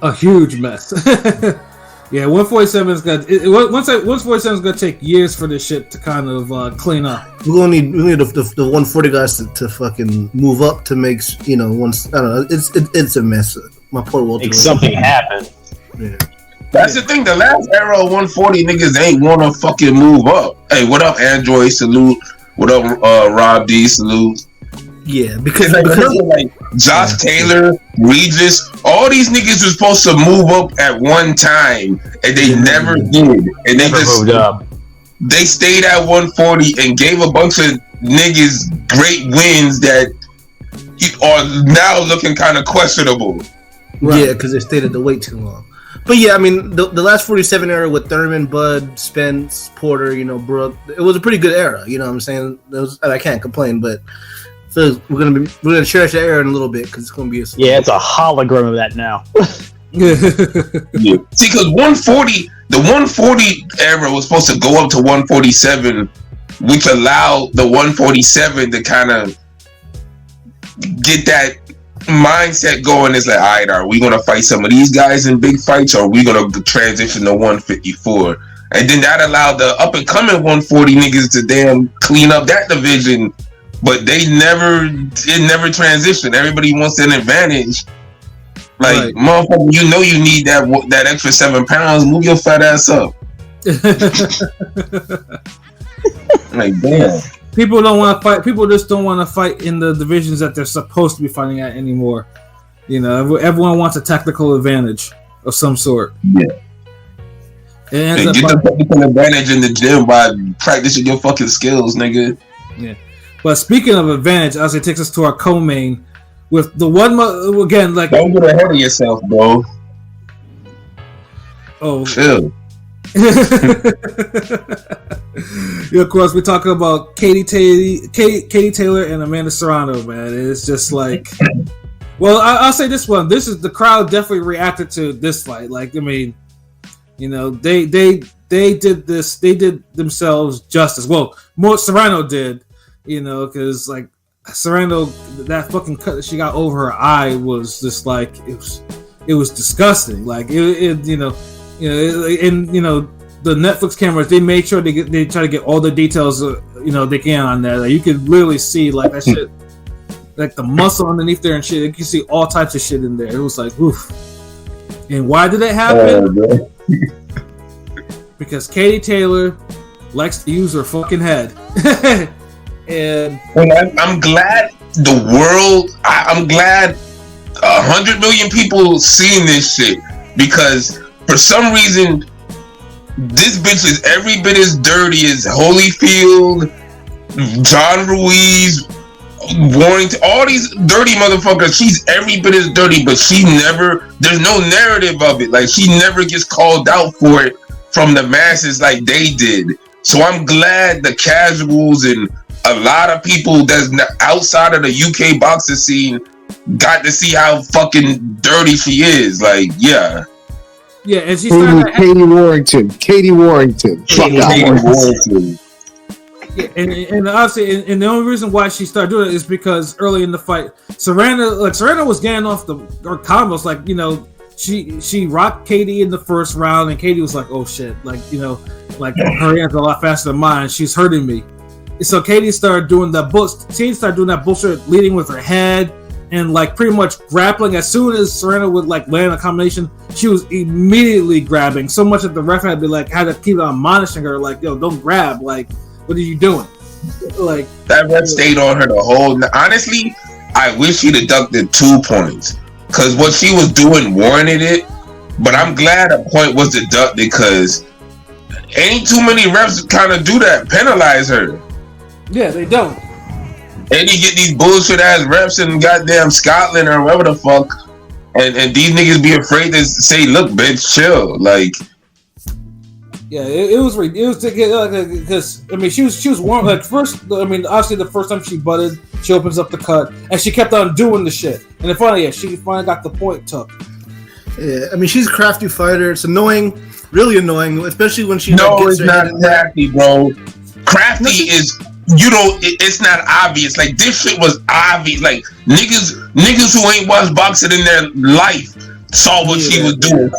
a huge mess. Yeah, 147 is gonna. 147 is gonna take years for this shit to kind of clean up. We need the 140 guys to fucking move up to make, you know, once. I don't know. It's a mess. My poor Walter. Make something happen. Yeah. That's the thing. The last era of 140 niggas ain't wanna fucking move up. Hey, what up, Android? Salute. What up, Rob D? Salute. Yeah, because like Josh Taylor, Regis, all these niggas were supposed to move up at one time, and they never did. And they just moved up. They stayed at 140 and gave a bunch of niggas great wins that are now looking kind of questionable. Right. Yeah, because they stayed at the weight too long. But yeah, I mean, the last 47 era with Thurman, Bud, Spence, Porter, you know, Brooke, it was a pretty good era. You know what I'm saying? I can't complain, but. So we're gonna cherish that era in a little bit, because it's gonna be it's a hologram of that now. Yeah. See, because the 140 era was supposed to go up to 147, which allowed the 147 to kind of get that mindset going. It's like, all right, are we gonna fight some of these guys in big fights, or are we gonna transition to 154? And then that allowed the up and coming 140 niggas to damn clean up that division. But it never transitioned. Everybody wants an advantage. Like, motherfucker, you know you need that extra 7 pounds. Move your fat ass up. Like, damn. People don't want to fight. People just don't want to fight in the divisions that they're supposed to be fighting at anymore. You know, everyone wants a tactical advantage of some sort. Yeah. And get the technical advantage in the gym by practicing your fucking skills, nigga. Yeah. But speaking of advantage, as it takes us to our co-main with the one again, like, don't get ahead of yourself, bro. Oh, chill. Yeah, of course, we're talking about Katie Taylor and Amanda Serrano, man. It's just like, well, I'll say this one. This is the crowd definitely reacted to this fight. Like, I mean, you know, they did this. They did themselves justice. Well, more Serrano did. You know, because like Serrano, that fucking cut that she got over her eye was just like it was disgusting. Like it you know, and you know the Netflix cameras, they made sure they try to get all the details you know they can on that. Like you could literally see like that shit, like the muscle underneath there and shit. You can see all types of shit in there. It was like oof. And why did it happen? Because Katie Taylor likes to use her fucking head. And I'm glad the world. I'm glad 100 million people seeing this shit, because for some reason this bitch is every bit as dirty as Holyfield, John Ruiz, Warrington, all these dirty motherfuckers. She's every bit as dirty, but there's no narrative of it. Like, she never gets called out for it from the masses like they did. So I'm glad the casuals and a lot of people that's outside of the UK boxing scene got to see how fucking dirty she is. Like, yeah. Yeah, and she started Katie Warrington. Fuck Warrington. Yeah, and obviously, and the only reason why she started doing it is because early in the fight, Serena was getting off her combos, like, you know, she rocked Katie in the first round, and Katie was like, oh shit, like, you know, like her hands are a lot faster than mine, she's hurting me. And so Katie started doing that bullshit, leading with her head and like pretty much grappling. As soon as Serena would like land a combination, she was immediately grabbing, so much that the ref had to keep on admonishing her, like, yo, don't grab, like, what are you doing? Like, that ref stayed on her the whole. Honestly, I wish she'd have deducted 2 points, because what she was doing warranted it. But I'm glad a point was deducted, because ain't too many refs kind of do that, penalize her. Yeah, they don't. And you get these bullshit ass refs in goddamn Scotland or wherever the fuck, and these niggas be afraid to say, "Look, bitch, chill." Like, yeah, it was because I mean she was warm, like, first. I mean, obviously the first time she butted, she opens up the cut and she kept on doing the shit, and then finally, she finally got the point took. Yeah, I mean, she's a crafty fighter. It's annoying, really annoying, especially when she. No, it's not crafty, bro. Crafty is. It's not obvious. Like, this shit was obvious. Like, niggas who ain't watched boxing in their life saw what she was doing.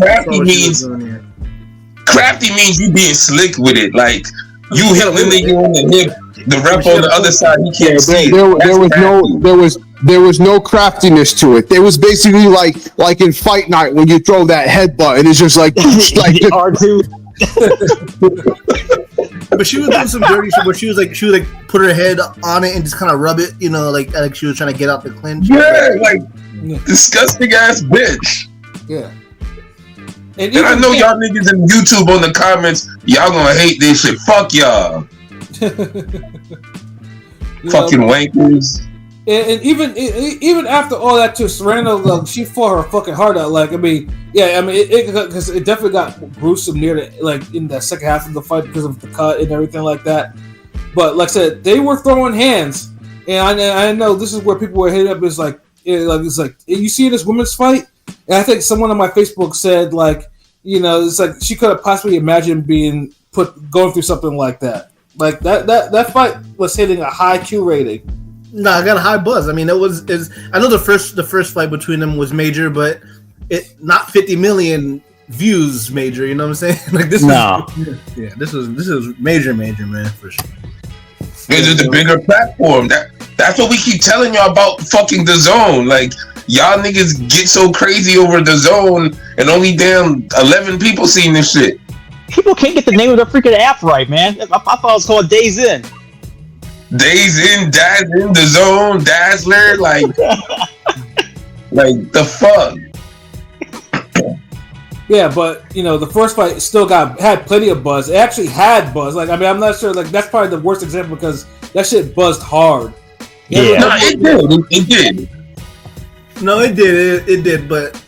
Crafty means you being slick with it. Like, you hit the nigga on the hip, the rep on the other side, he can't see it. There was no craftiness to it. It was basically like in Fight Night when you throw that headbutt and it's just like R2. But she was doing some dirty shit where she would put her head on it and just kind of rub it, you know, like she was trying to get out the clinch. Yeah, like disgusting ass bitch. Yeah. And I know y'all niggas in YouTube on the comments, y'all gonna hate this shit. Fuck y'all. Fucking wankers. And even after all that too, Serena, like, she fought her fucking heart out. Like, I mean, yeah, I mean, because it definitely got gruesome near the, like, in the second half of the fight because of the cut and everything like that. But like I said, they were throwing hands, and I know this is where people were hitting up. Is like, it's like you see this women's fight, and I think someone on my Facebook said, like, you know, it's like she could have possibly imagined going through something like that. Like that fight was hitting a high Q rating. No, I got a high buzz. I mean, I know the first fight between them was major, but it not 50 million views major. You know what I'm saying? Like, this is major, man, for sure. This is the bigger platform. That's what we keep telling y'all about fucking the Zone. Like, y'all niggas get so crazy over the Zone, and only damn 11 people seen this shit. People can't get the name of their freaking app right, man. I thought it was called Days In. Days In, the Zone, Dazzler, like the fuck. Yeah, but you know, the first fight still had plenty of buzz. It actually had buzz. Like, I mean, I'm not sure. Like, that's probably the worst example because that shit buzzed hard. Yeah, no, it did. No, it did. But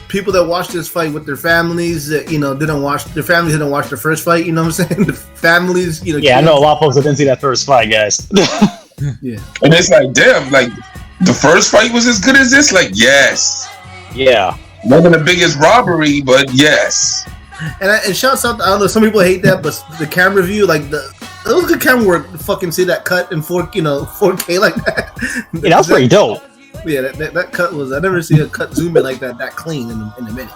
people that watched this fight with their families, that, you know, didn't watch the first fight. You know what I'm saying? The families, you know. Yeah, I know a lot of folks that didn't see that first fight, guys. Yeah, and it's like, damn, like the first fight was as good as this. Like, yes. Yeah. Wasn't the biggest robbery, but yes. And shouts out, I don't know, some people hate that, but the camera view, like it was good camera work to fucking see that cut in 4K like that. Yeah, that was pretty dope. Yeah, that cut was, I never see a cut zoom in like that clean in a minute.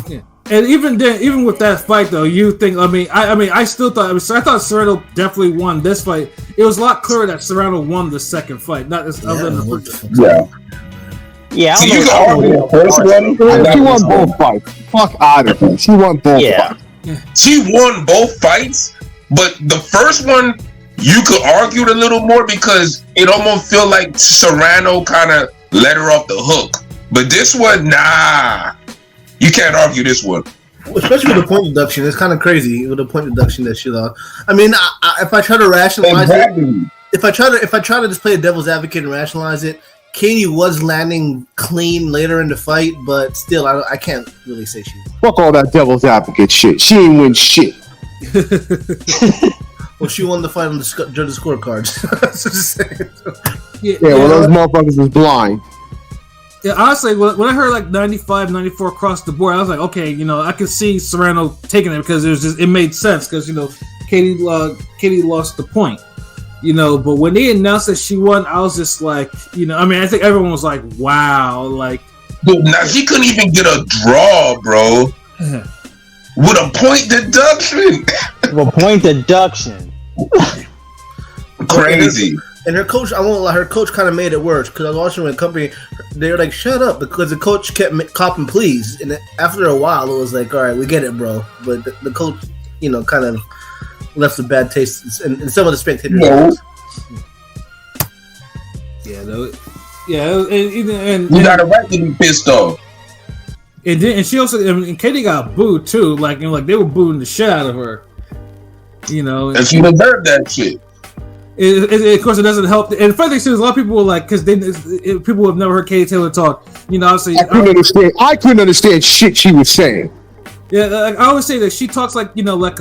Yeah. And even with that fight though, you think, I thought Serrano definitely won this fight. It was a lot clearer that Serrano won the second fight, not as other than the first. Yeah. Yeah, So you can argue the first one. She won both fights. Fuck out of here. She won both fights. She won both fights, but the first one you could argue it a little more because it almost felt like Serrano kind of let her off the hook. But this one, nah, you can't argue this one. Especially with the point deduction, it's kind of crazy with the point deduction that she lost. I mean, if I try to rationalize it, if I try to just play a devil's advocate and rationalize it, Katie was landing clean later in the fight, but still, I can't really say she won. Fuck all that devil's advocate shit. She ain't win shit. Well, she won the fight on the judges' scorecards. Well, those motherfuckers was blind. Yeah, honestly, when I heard like 95, 94 across the board, I was like, okay, I could see Serrano taking it because it made sense because Katie lost the point, But when they announced that she won, I was just like, I think everyone was like, wow, like. Dude, now she couldn't even get a draw, bro. With a point deduction. Crazy. And her coach, I won't lie, her coach kind of made it worse because I was watching with the company. They were like, "Shut up," because the coach kept copping pleas, and after a while, it was like, "All right, we get it, bro." But the coach, kind of left a bad taste in some of the spectators. No. And you got a right to be pissed off. And she also, and Katie got booed too. Like they were booing the shit out of her. And she deserved that shit. Of course, it doesn't help. And the funny thing is, a lot of people were like, because people have never heard Katie Taylor talk. Obviously, I couldn't understand shit she was saying. Yeah, like, I always say that she talks like like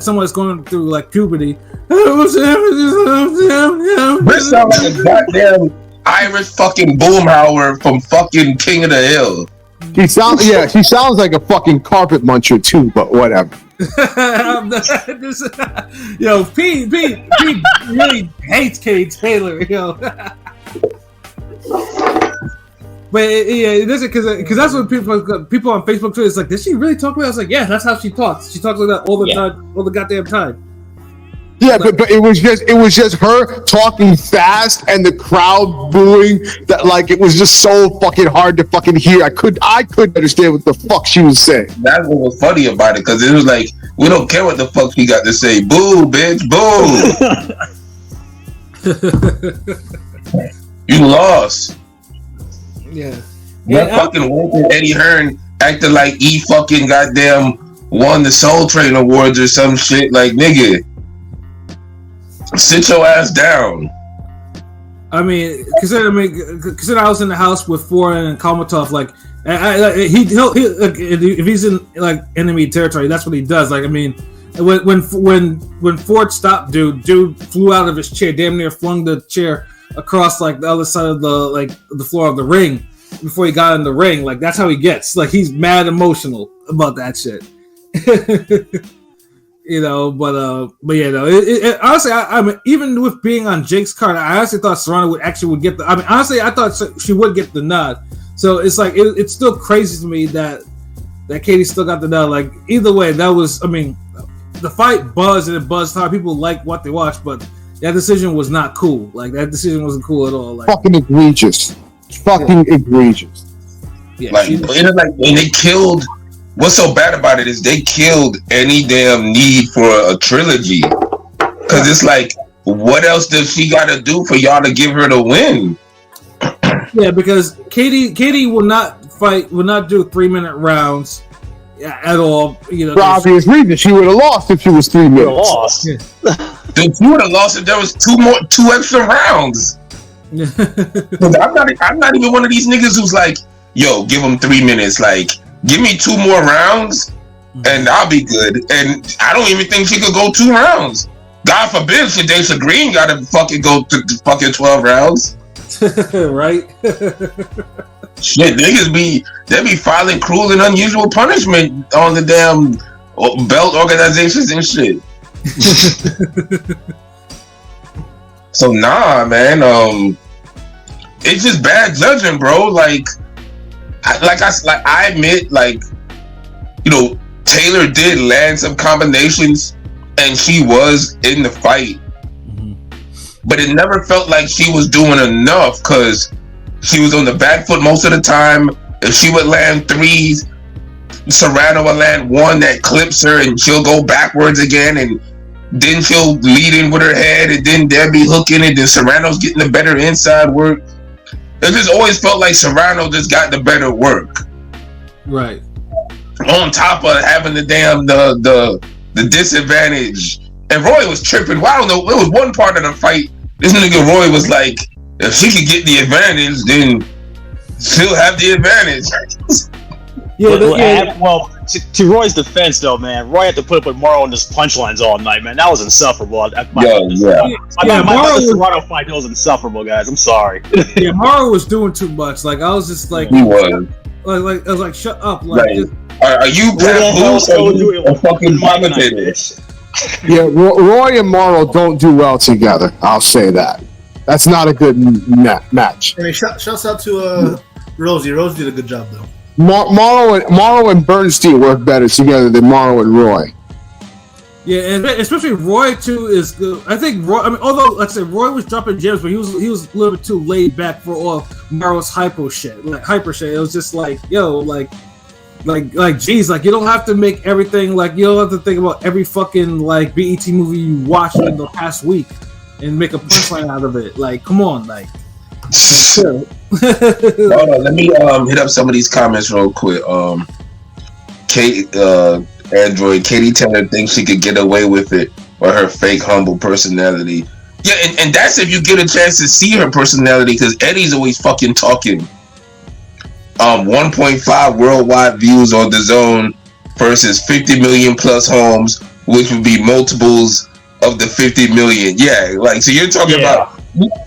someone that's going through like puberty. This sounds like a goddamn Irish fucking boomhauer from fucking King of the Hill. She sounds like a fucking carpet muncher too, but whatever. Yo, Pete really hates Katie Taylor, But it doesn't because that's what people on Facebook Twitter is like. Did she really talk about it? I was like, yeah, that's how she talks. She talks like that all the time, all the goddamn time. Yeah, but it was just her talking fast and the crowd booing that like it was just so fucking hard to fucking hear. I couldn't understand what the fuck she was saying. That's what was funny about it because it was like we don't care what the fuck she got to say. Boo, bitch, boo. You lost. Yeah. That fucking worker Eddie Hearn acted like he fucking goddamn won the Soul Train Awards or some shit. Like, nigga, sit your ass down. I mean, consider I was in the house with Foreign and Kalmatov. Like, he'll if he's in like enemy territory, that's what he does. Like, I mean, when Ford stopped, dude flew out of his chair, damn near flung the chair across like the other side of the floor of the ring before he got in the ring. Like, that's how he gets. Like, he's mad emotional about that shit. But yeah, no. Honestly, I mean, even with being on Jake's card, I honestly thought Serrano would get the. I mean, honestly, I thought she would get the nod. So it's like it's still crazy to me that Katie still got the nod. Like, either way, that was. I mean, the fight buzzed and it buzzed hard. People like what they watched, but that decision was not cool. Like, that decision wasn't cool at all. Like, fucking egregious. Egregious. Yeah, and they killed. What's so bad about it is they killed any damn need for a trilogy. Because it's like, what else does she got to do for y'all to give her the win? Yeah, because Katie will not do 3-minute rounds at all. For obvious reasons, she would have lost if she was 3 minutes. Dude, she would have lost if there was two extra rounds. I'm not even one of these niggas who's like, yo, give them 3 minutes. Like, give me 2 more rounds and I'll be good. And I don't even think she could go 2 rounds. God forbid Shadesha Green got to fucking go to fucking 12 rounds. Right? Shit, niggas they be filing cruel and unusual punishment on the damn belt organizations and shit. So nah, man. It's just bad judging, bro. Like I admit, like, Taylor did land some combinations, and she was in the fight, but it never felt like she was doing enough because she was on the back foot most of the time. If she would land 3s, Serrano would land 1 that clips her, and she'll go backwards again, and then she'll lead in with her head, and then they'll be hooking it, and Serrano's getting the better inside work. It just always felt like Serrano just got the better work. Right. On top of having the damn the disadvantage. And Roy was tripping. Well, I don't know. There was one part of the fight. This nigga Roy was like, if she could get the advantage, then she'll have the advantage. Well, to Roy's defense, though, man, Roy had to put up with Morrow and his punchlines all night, man. That was insufferable. My Serrano fight was insufferable, guys. I'm sorry. Yeah, Morrow was doing too much. Like, I was just like, he was. Like, I was like, shut up. Like, just, are you Pat or you a fucking commentator? Yeah, Roy and Morrow don't do well together. I'll say that. That's not a good match. I mean, shouts out to Rosie. Rosie did a good job, though. Morrow and Bernstein work better together than Morrow and Roy. yeah, and especially Roy too is good. I think Roy. I mean, although like I said, Roy was dropping gems, but he was a little bit too laid back for all Morrow's hyper shit. It was just like, yo, like, geez, like you don't have to make everything like you don't have to think about every fucking like BET movie you watched in the past week and make a punchline out of it. Like, come on, like. Hold on, let me hit up some of these comments real quick. Android Katie Taylor thinks she could get away with it with her fake humble personality. Yeah, and that's if you get a chance to see her personality, because Eddie's always fucking talking. 1.5 worldwide views on DAZN versus 50 million plus homes, which would be multiples of the 50 million. Yeah, like so you're talking about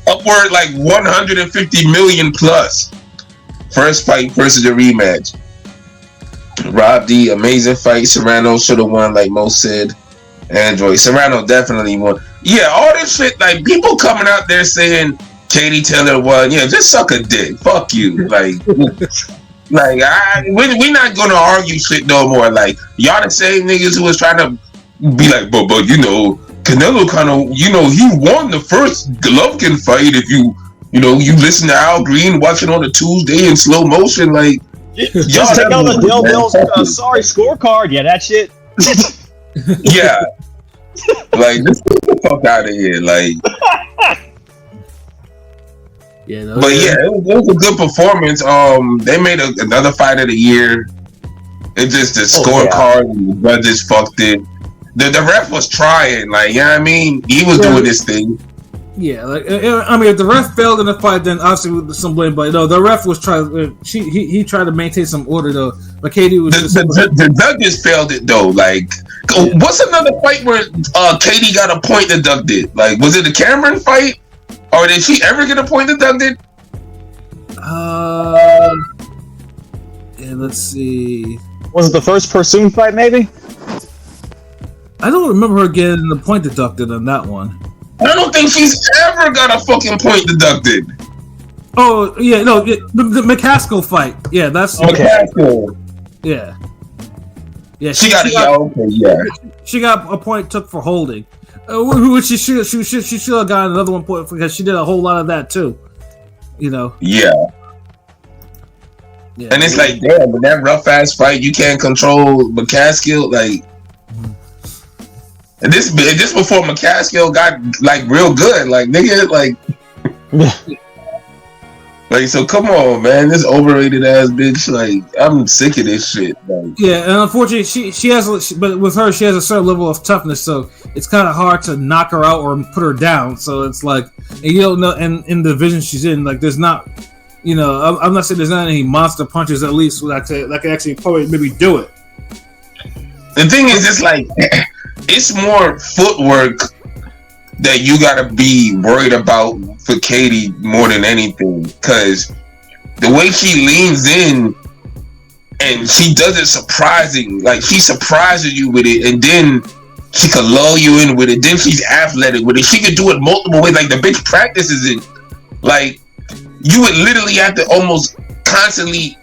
upward like 150 million plus. First fight versus a rematch. Rob D, amazing fight. Serrano should have won, like Mo said. Android Serrano definitely won. Yeah, all this shit, like people coming out there saying Katie Taylor won. Yeah, just suck a dick. Fuck you. Like we're not gonna argue shit no more. Like y'all the same niggas who was trying to be like, but you know, Canelo kind of, you know, he won the first Golovkin fight. If you listen to Al Green, watching on a Tuesday in slow motion, like just take out the Dale Bill's sorry scorecard. Yeah, that shit. Yeah, like let's get the fuck out of here. Like, yeah, but yeah, it was a good performance. They made another fight of the year. It just the scorecard and the judges fucked it. The ref was trying, like, you know what I mean? He was doing this thing. Yeah, like I mean, if the ref failed in the fight, then obviously with some blame. But no, the ref was trying. He tried to maintain some order though. But Katie was the judges failed it though. Like, what's another fight where Katie got a point deducted? Like, was it the Cameron fight, or did she ever get a point deducted? Yeah, let's see. Was it the first Pursuit fight? Maybe. I don't remember her getting the point deducted on that one. I don't think she's ever got a fucking point deducted. Oh yeah, no, the McCaskill fight. Yeah, that's McCaskill. Yeah. She got a point took for holding, which she should have gotten another 1 point because she did a whole lot of that too. You know. Yeah. And it's like, damn, but that rough ass fight, you can't control McCaskill, like. And this before McCaskill got like real good, like nigga, like, like so. Come on, man, this overrated ass bitch. Like, I'm sick of this shit. Like, yeah, and unfortunately, she has, but with her, she has a certain level of toughness, so it's kind of hard to knock her out or put her down. So it's like, and you don't know, and in the division she's in, like, there's not, you know, I'm not saying there's not any monster punches at least that can actually probably maybe do it. The thing is, it's like. It's more footwork that you gotta be worried about for Katie more than anything, because the way she leans in and she does it surprising, like she surprises you with it, and then she could lull you in with it. Then she's athletic with it. She could do it multiple ways. Like the bitch practices it. Like you would literally have to almost constantly.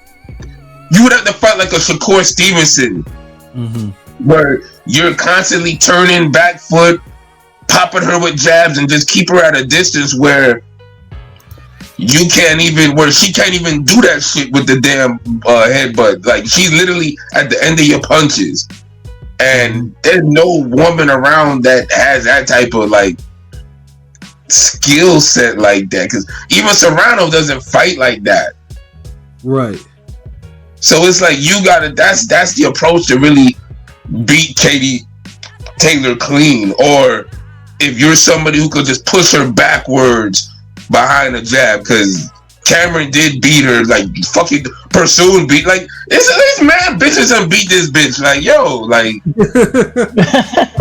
You would have to fight like a Shakur Stevenson. Mm-hmm. Where you're constantly turning back foot, popping her with jabs, and just keep her at a distance where she can't even do that shit with the damn headbutt. Like she's literally at the end of your punches, and there's no woman around that has that type of like skill set like that. Because even Serrano doesn't fight like that, right? So it's like you gotta. That's the approach to really beat Katie Taylor clean, or if you're somebody who could just push her backwards behind a jab, because Cameron did beat her, like fucking pursuing beat, like it's mad bitches and beat this bitch, like yo, like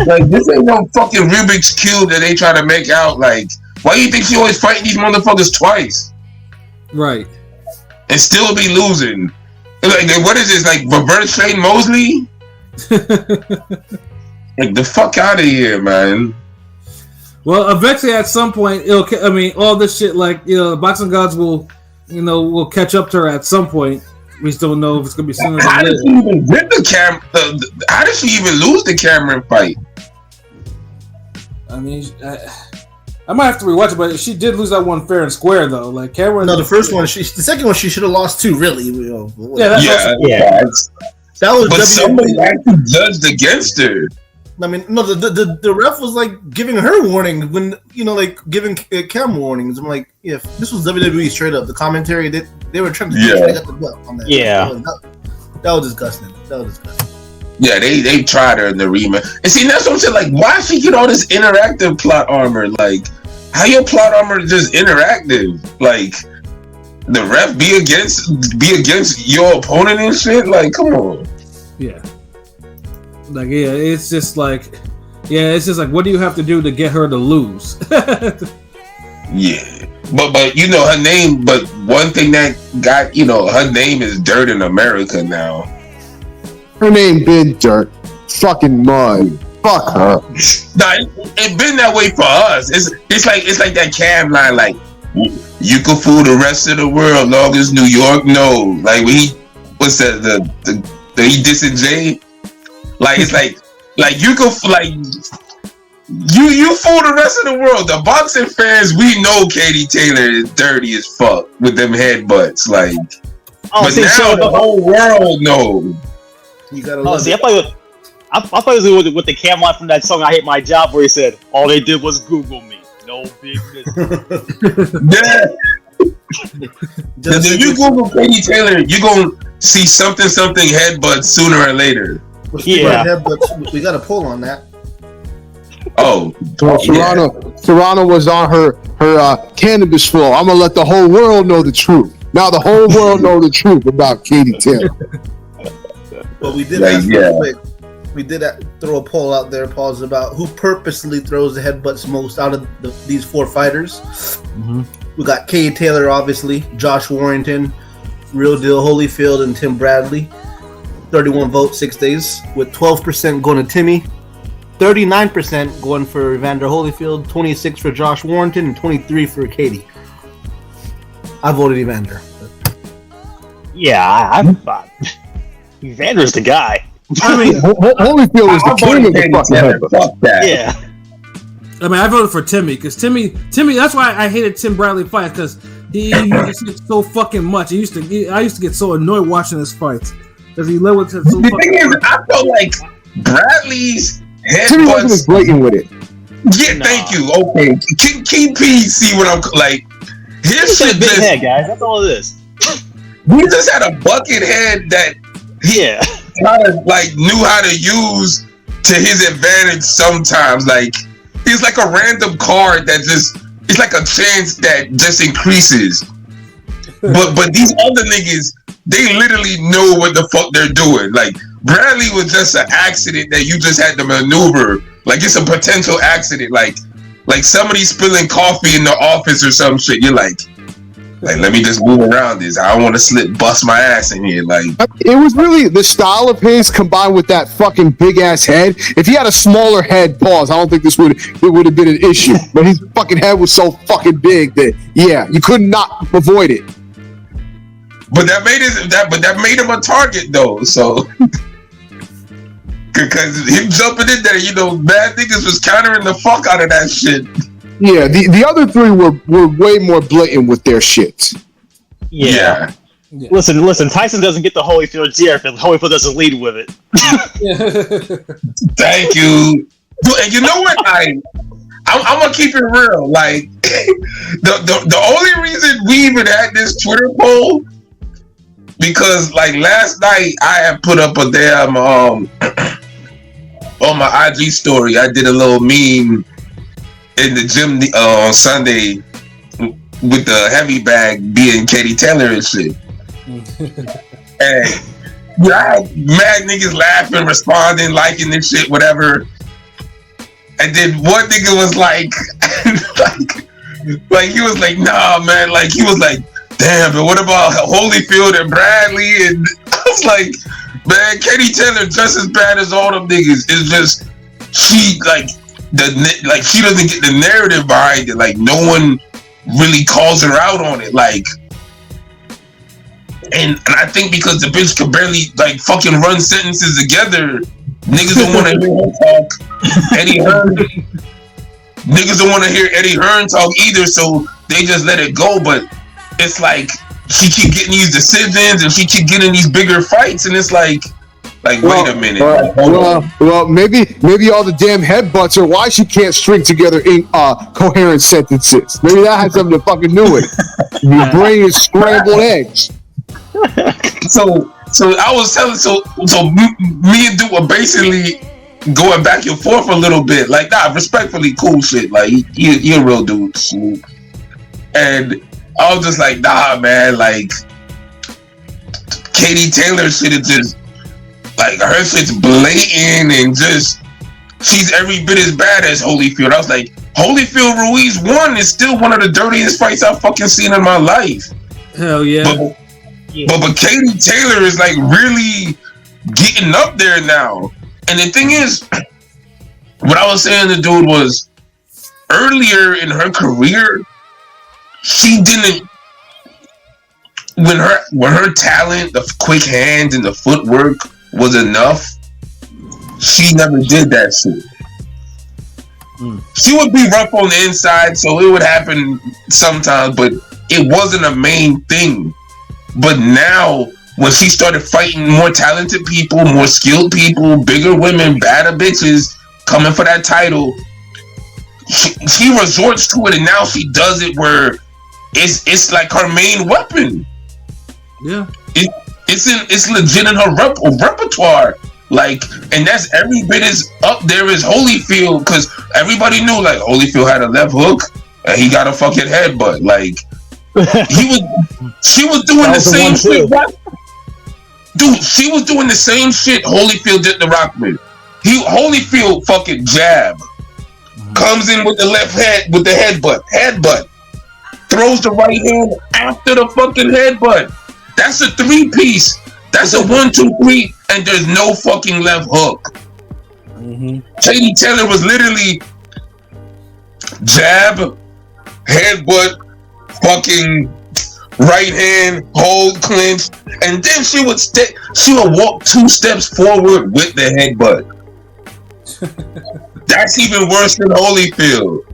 like this ain't no fucking Rubik's cube that they try to make out. Like, why do you think she always fighting these motherfuckers twice, right, and still be losing? Like, what is this, like reverse Shane Mosley? Like, the fuck out of here, man. Well, eventually, at some point, all this shit, like, the boxing gods will catch up to her at some point. We just don't know if it's gonna be sooner. How did she even get how did she even lose the Cameron fight? I mean, I might have to rewatch it, but she did lose that one fair and square, though. Like Cameron. No, the second one she should have lost too. Really. Yeah. That was. But somebody actually judged against her. I mean, no, the ref was like giving her warning when like giving Cam warnings. I'm like, if this was WWE straight up, the commentary they were trying to they got the belt on that. Yeah, that was disgusting. Yeah, they tried her in the rematch, and see that's what I'm saying. Like, why she get all this interactive plot armor? Like, how your plot armor is just interactive? Like, the ref be against your opponent and shit. Like, come on. Yeah. Like, it's just like, what do you have to do to get her to lose? Yeah, but her name. But one thing that got her name is dirt in America now. Her name been dirt, fucking mud. Fuck her. Nah, it been that way for us. It's like that Cam line, like, you can fool the rest of the world, long as New York know. Like, when he dissing Jay. Like, it's like you can you fool the rest of the world. The boxing fans, we know Katie Taylor is dirty as fuck with them headbutts. Like, but now the whole world knows. You gotta love it. I thought it was with the Cam line from that song "I Hate My Job," where he said, "All they did was Google me, no big business." Yeah. If you Google Katie Taylor, you're gonna see something headbutt sooner or later. Yeah, we got a poll on that. Oh, Serrano was on her cannabis flow. I'm gonna let the whole world know the truth. Now the whole world know the truth about Katie Taylor. But we did we did throw a poll out there, pause, about who purposely throws the headbutts most out of these four fighters. Mm-hmm. We got Katie Taylor, obviously, Josh Warrington, Real Deal Holyfield, and Tim Bradley. 31 votes, 6 days, with 12% going to Timmy, 39% going for Evander Holyfield, 26% for Josh Warrington, and 23% for Katie. I voted Evander. Yeah, I'm Evander's the guy. I mean, Holyfield is the king of the fucking headbutt. Yeah. I mean, I voted for Timmy because Timmy. That's why I hated Tim Bradley fight, because he used to get so fucking much. I used to get so annoyed watching his fights. Because he led with so the thing is, I felt like Bradley's Timmy wasn't as headbutts. blatant with it. Yeah, thank you. Okay, King P, see what I'm like. His shit Big just head, guys. That's all it is. he just had a bucket head that he kind of like knew how to use to his advantage sometimes. Like, it's like a random card that it's like a chance that just increases. But these other niggas, they literally know what the fuck they're doing. Like, Bradley was just an accident that you just had to maneuver. Like, it's a potential accident. Like somebody spilling coffee in the office or some shit. You're like, let me just move around this. I don't want to bust my ass in here. Like, it was really the style of his combined with that fucking big ass head. If he had a smaller head, I don't think it would have been an issue. But his fucking head was so fucking big that you could not avoid it. But that made him a target though. So, because him jumping in there, bad niggas was countering the fuck out of that shit. Yeah, the other three were way more blatant with their shit. Yeah. Listen. Tyson doesn't get the Holyfield gear if Holyfield doesn't lead with it. Thank you. And you know what? I'm gonna keep it real. Like, the only reason we even had this Twitter poll, because like last night I had put up a damn on my IG story. I did a little meme in the gym on Sunday with the heavy bag being Katie Taylor and shit. And I had mad niggas laughing, responding, liking this shit, whatever. And then one nigga was like, like he was like, nah, man. Like he was like, damn, but what about Holyfield and Bradley? And I was like, man, Katie Taylor just as bad as all them niggas. It's just she she doesn't get the narrative behind it. Like no one really calls her out on it. Like, and I think because the bitch could barely like fucking run sentences together, niggas don't want to hear her talk. Eddie Hearn, niggas don't want to hear Eddie Hearn talk either, so they just let it go. But it's like she keep getting these decisions and she keep getting these bigger fights, and it's like wait a minute. Well, maybe all the damn headbutts are why she can't string together in coherent sentences. Maybe that has something to fucking do with it. Your brain is scrambled eggs. So I was telling, so me and Duke were basically going back and forth a little bit. Like, nah, respectfully, cool shit. Like, you're a real dude, Snoop. And I was just like, nah, man, like, Katie Taylor shit is just, like, her shit's blatant and just, she's every bit as bad as Holyfield. I was like, Holyfield Ruiz 1 is still one of the dirtiest fights I've fucking seen in my life. Hell yeah. But Katie Taylor is like really getting up there now. And the thing is, what I was saying to the dude was earlier in her career, she didn't when her talent, the quick hands and the footwork was enough, she never did that shit. She would be rough on the inside, so it would happen sometimes, but it wasn't a main thing. But now, when she started fighting more talented people, more skilled people, bigger women, badder bitches coming for that title, she resorts to it, and now she does it where it's like her main weapon. Yeah, it's legit in her repertoire. Like, and that's every bit as up there as Holyfield, because everybody knew like Holyfield had a left hook and he got a fucking headbutt. Like. She was doing the same shit. Dude, she was doing the same shit Holyfield did to Rockman. Holyfield fucking jab. Comes in with the left head, with the headbutt. Throws the right hand after the fucking headbutt. That's a 3-piece. That's a 1-2-3, and there's no fucking left hook. Katie Taylor was literally jab, headbutt, fucking right hand, hold, clinch, and then she would walk 2 steps forward with the headbutt. That's even worse than Holyfield.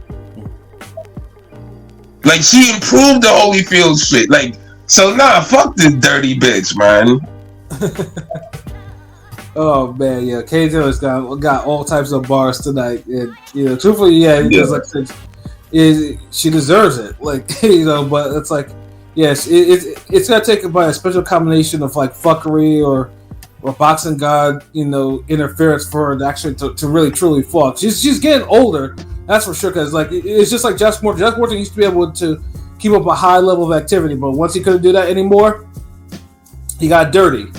Like, she improved the Holyfield shit. Like, so nah, fuck this dirty bitch, man. Oh man, yeah, Katie Taylor's got all types of bars tonight, and truthfully, just like I said, she deserves it, like but it's like, yes, it's gonna take by a special combination of like fuckery or boxing god interference for her actually to really truly fall. She's getting older, that's for sure, because like it's just like Josh Morton. Josh Morton used to be able to keep up a high level of activity, but once he couldn't do that anymore, he got dirty.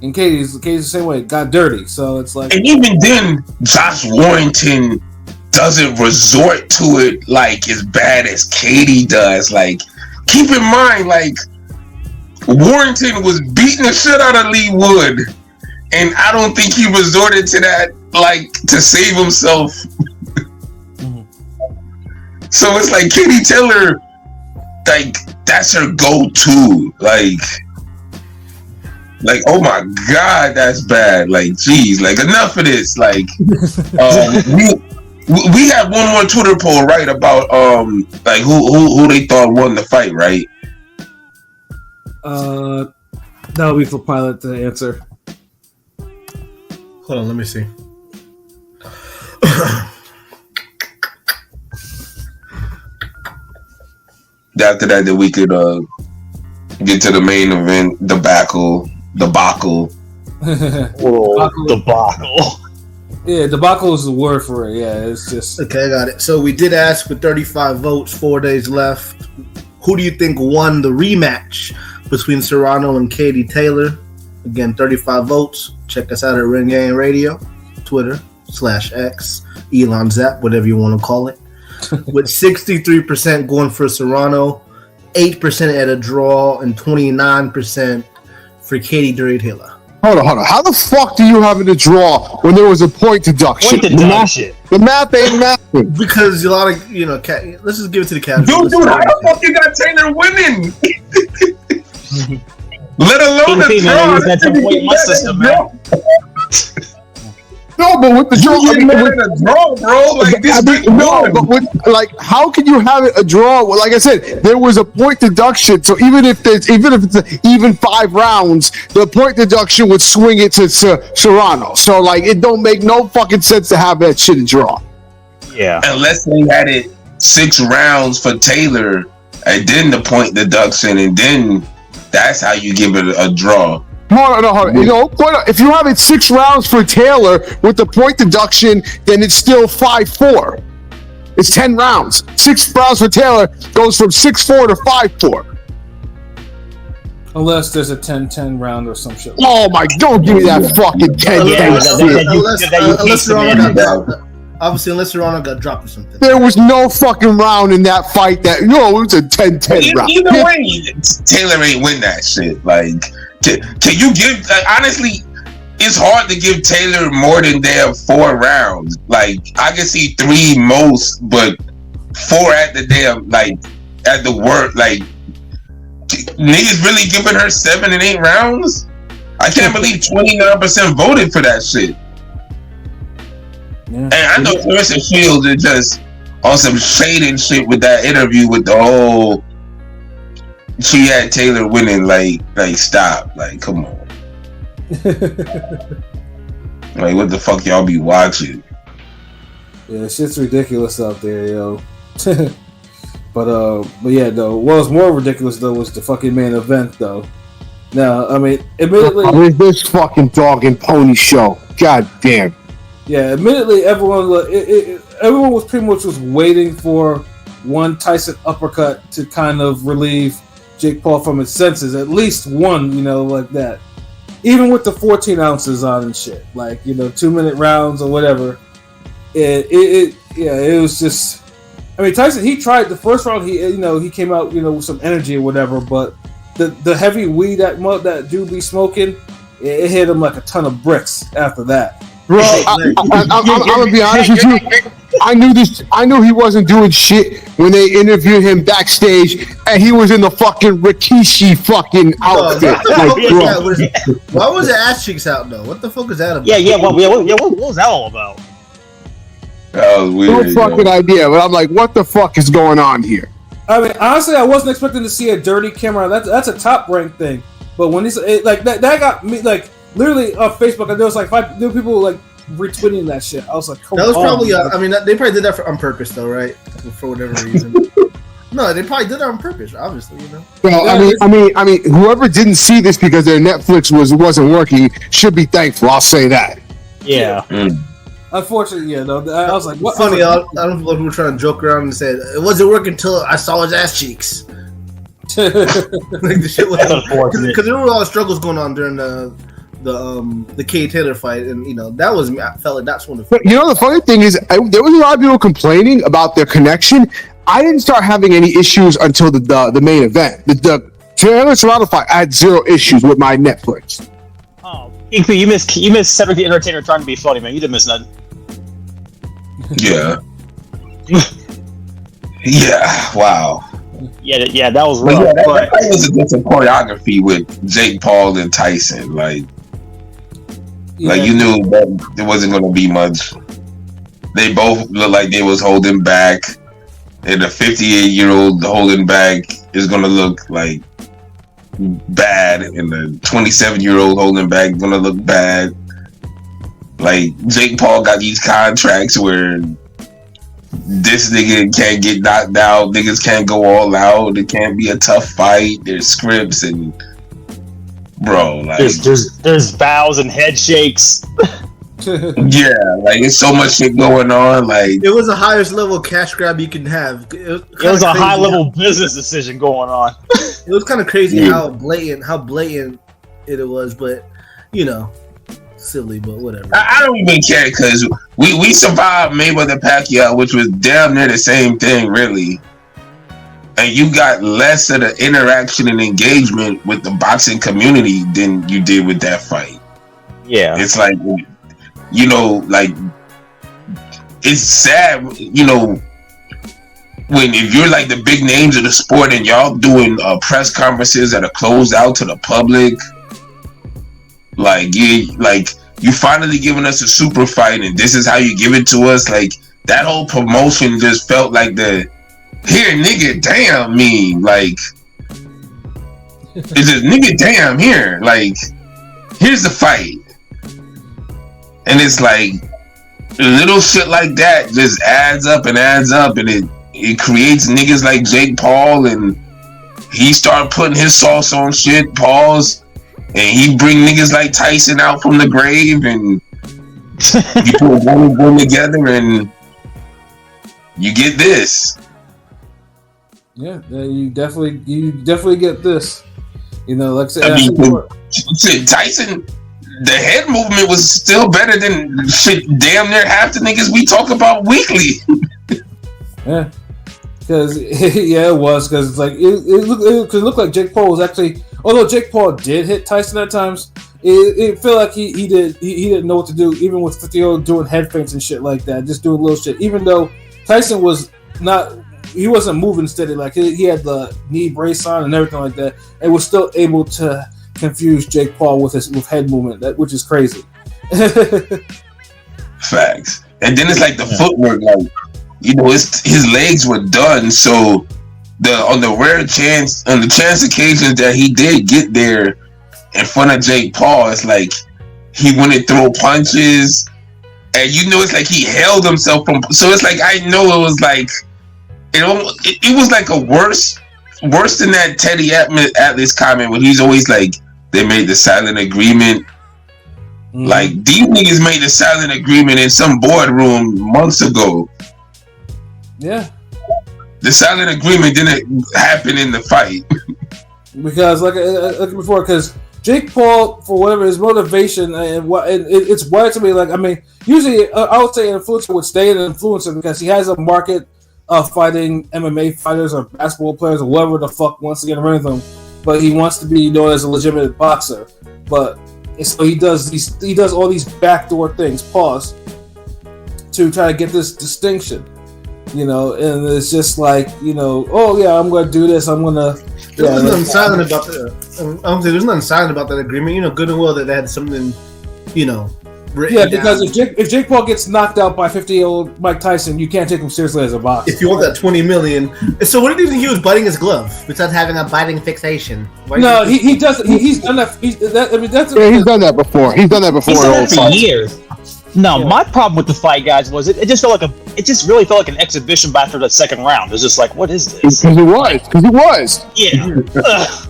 And Katie's the same way, got dirty. So it's like, and even then, Josh Warrington doesn't resort to it like as bad as Katie does. Like, keep in mind, like, Warrington was beating the shit out of Lee Wood, and I don't think he resorted to that like to save himself. So it's like Katie Taylor, like, that's her go-to. Like, oh my God, that's bad. Like, geez, like, enough of this. Like, we have one more Twitter poll, right, about like who they thought won the fight, right? That'll be for Pilot to answer. Hold on, let me see. After that, then we could get to the main event, debacle. Debacle. Yeah, debacle is the word for it. Yeah, it's just okay. I got it. So we did ask with 35 votes, 4 days left. Who do you think won the rematch between Serrano and Katie Taylor? Again, 35 votes. Check us out at Ring Gang Radio, Twitter/X, Elon Zap, whatever you want to call it. With 63% going for Serrano, 8% at a draw, and 29% for Katie Taylor. Hold on. How the fuck do you have it a draw when there was a point deduction? The math ain't mathing. Because a lot of, let's just give it to the casuals. Dude, how the fuck you got Taylor winning? Let alone the draw. That's a point in my system, man. No, but with the draw, draw, bro. Like this, how can you have it a draw? Well, like I said, there was a point deduction, so even if it's even 5 rounds, the point deduction would swing it to Serrano. So like, it don't make no fucking sense to have that shit a draw. Yeah, unless they had it 6 rounds for Taylor, and then the point deduction, and then that's how you give it a draw. Hold on. If you have it 6 rounds for Taylor with the point deduction, then it's still 5-4. It's 10 rounds. 6 rounds for Taylor goes from 6-4 to 5-4. Unless there's a 10-10 round or some shit. Oh my! Don't give me that fucking 10-10 shit. Unless Serrano got dropped or something. There was no fucking round in that fight it was a 10-10 round. Either way, Taylor ain't win that shit. Like, can you give, honestly, it's hard to give Taylor more than damn 4 rounds. Like, I can see 3 most, but 4 at the damn, at the work, niggas really giving her 7 and 8 rounds? I can't believe 29% voted for that shit. Yeah. And I know Clarissa Shields is just on some shading shit with that interview with the whole. She had Taylor winning, stop, come on. What the fuck y'all be watching? Yeah, shit's ridiculous out there, yo. But yeah, though, what was more ridiculous though was the fucking main event, though. Now, I mean, admittedly, this fucking dog and pony show. God damn. Yeah, admittedly, everyone was pretty much just waiting for one Tyson uppercut to kind of relieve Jake Paul from his senses. At least one, like that. Even with the 14 ounces on and shit, 2-minute rounds or whatever. It was just. I mean, Tyson, he tried the first round. He came out with some energy or whatever, but the heavy weed that dude be smoking, it hit him like a ton of bricks after that. Bro, I'm gonna be honest with you. I knew he wasn't doing shit when they interviewed him backstage, and he was in the fucking Rikishi fucking outfit. Why was the ass cheeks out though? What the fuck is that about? What was that all about? That was weird. No fucking idea, but I'm like, what the fuck is going on here? I mean, honestly, I wasn't expecting to see a dirty camera. That's a Top Rank thing, but when that got me literally on Facebook, and there was 5 new people retweeting that shit. I was like, come on. That was probably, they probably did that on purpose, though, right? For whatever reason. No, they probably did that on purpose, obviously, Well, I mean, whoever didn't see this because their Netflix wasn't working should be thankful. I'll say that. Yeah. Unfortunately, yeah. Though I was like, what? Funny, I don't know if people were trying to joke around and said it wasn't working until I saw his ass cheeks. The shit was because there were all the struggles going on during the Katie Taylor fight, and that was me. I felt like that's one of the. The funny thing is, there was a lot of people complaining about their connection. I didn't start having any issues until the main event. The Taylor Serrano fight, I had 0 issues with my Netflix. Oh, you missed Cedric the Entertainer trying to be funny, man. You didn't miss nothing. Yeah. Yeah. Wow. Yeah, that was rough. That was a different choreography with Jake Paul and Tyson. You knew that there wasn't going to be much. They both looked like they was holding back, and the 58-year-old holding back is going to look bad, and the 27-year-old holding back is going to look bad. Jake Paul got these contracts where this nigga can't get knocked out, niggas can't go all out, it can't be a tough fight, there's scripts and bro, there's bows and head shakes. Yeah, like it's so much shit going on. Like it was the highest level cash grab you can have. It was a high level business decision going on. It was kind of crazy how blatant it was, but you know, silly, but whatever. I don't even care because we survived Mayweather Pacquiao, which was damn near the same thing, really. And you got less of the interaction and engagement with the boxing community than you did with that fight. Yeah, it's like, you know, like it's sad, you know, when if you're like the big names of the sport and y'all doing press conferences that are closed out to the public, like you finally giving us a super fight and this is how you give it to us. Like that whole promotion just felt like the here nigga damn me, like it's just nigga damn here, like here's the fight. And it's like little shit like that just adds up and it creates niggas like Jake Paul, and he started putting his sauce on shit, pause, and he bring niggas like Tyson out from the grave, and you put one and one together and you get this. Yeah, you definitely get this. You know, like I said, I mean, Tyson, the head movement was still better than shit. Damn near half the niggas we talk about weekly. Yeah, because it was because like it looked like Jake Paul was actually. Although Jake Paul did hit Tyson at times, it felt like he didn't know what to do, even with 50 doing head feints and shit like that, just doing little shit. Even though Tyson was not. He wasn't moving steady. Like he had the knee brace on and everything like that, and was still able to confuse Jake Paul with head movement, which is crazy. Facts. And then it's like the footwork, like you know, his legs were done. So on the chance occasions that he did get there in front of Jake Paul, it's like he wouldn't throw punches, and you know, it's like he held himself from. So it's like I know it was like. It was like a worse than that Teddy Atlas comment when he's always like they made the silent agreement. Like these niggas made the silent agreement in some boardroom months ago. Yeah, the silent agreement didn't happen in the fight because like before, because Jake Paul, for whatever his motivation and it's wild to me. Like I mean, usually I would say an influencer would stay an influencer because he has a market. Fighting MMA fighters or basketball players or whoever the fuck wants to get rid of them, but he wants to be known as a legitimate boxer. But so he does all these backdoor things, pause, to try to get this distinction, you know. And it's just like, you know, oh yeah, I'm gonna do this. I'm gonna. There's nothing silent about that. I don't think there's nothing silent about that agreement. You know, good and well that they had something, you know. Yeah, because if Jake Paul gets knocked out by 50-year-old Mike Tyson, you can't take him seriously as a boxer. If you want that $20 million, so what do you think he was biting his glove besides having a biting fixation? No, he does. He's done that. He's done that before. He's done that before. He's done that for years. No, my problem with the fight, guys, was it just felt like it just really felt like an exhibition after the second round. It was just like, what is this? Because it was. Yeah.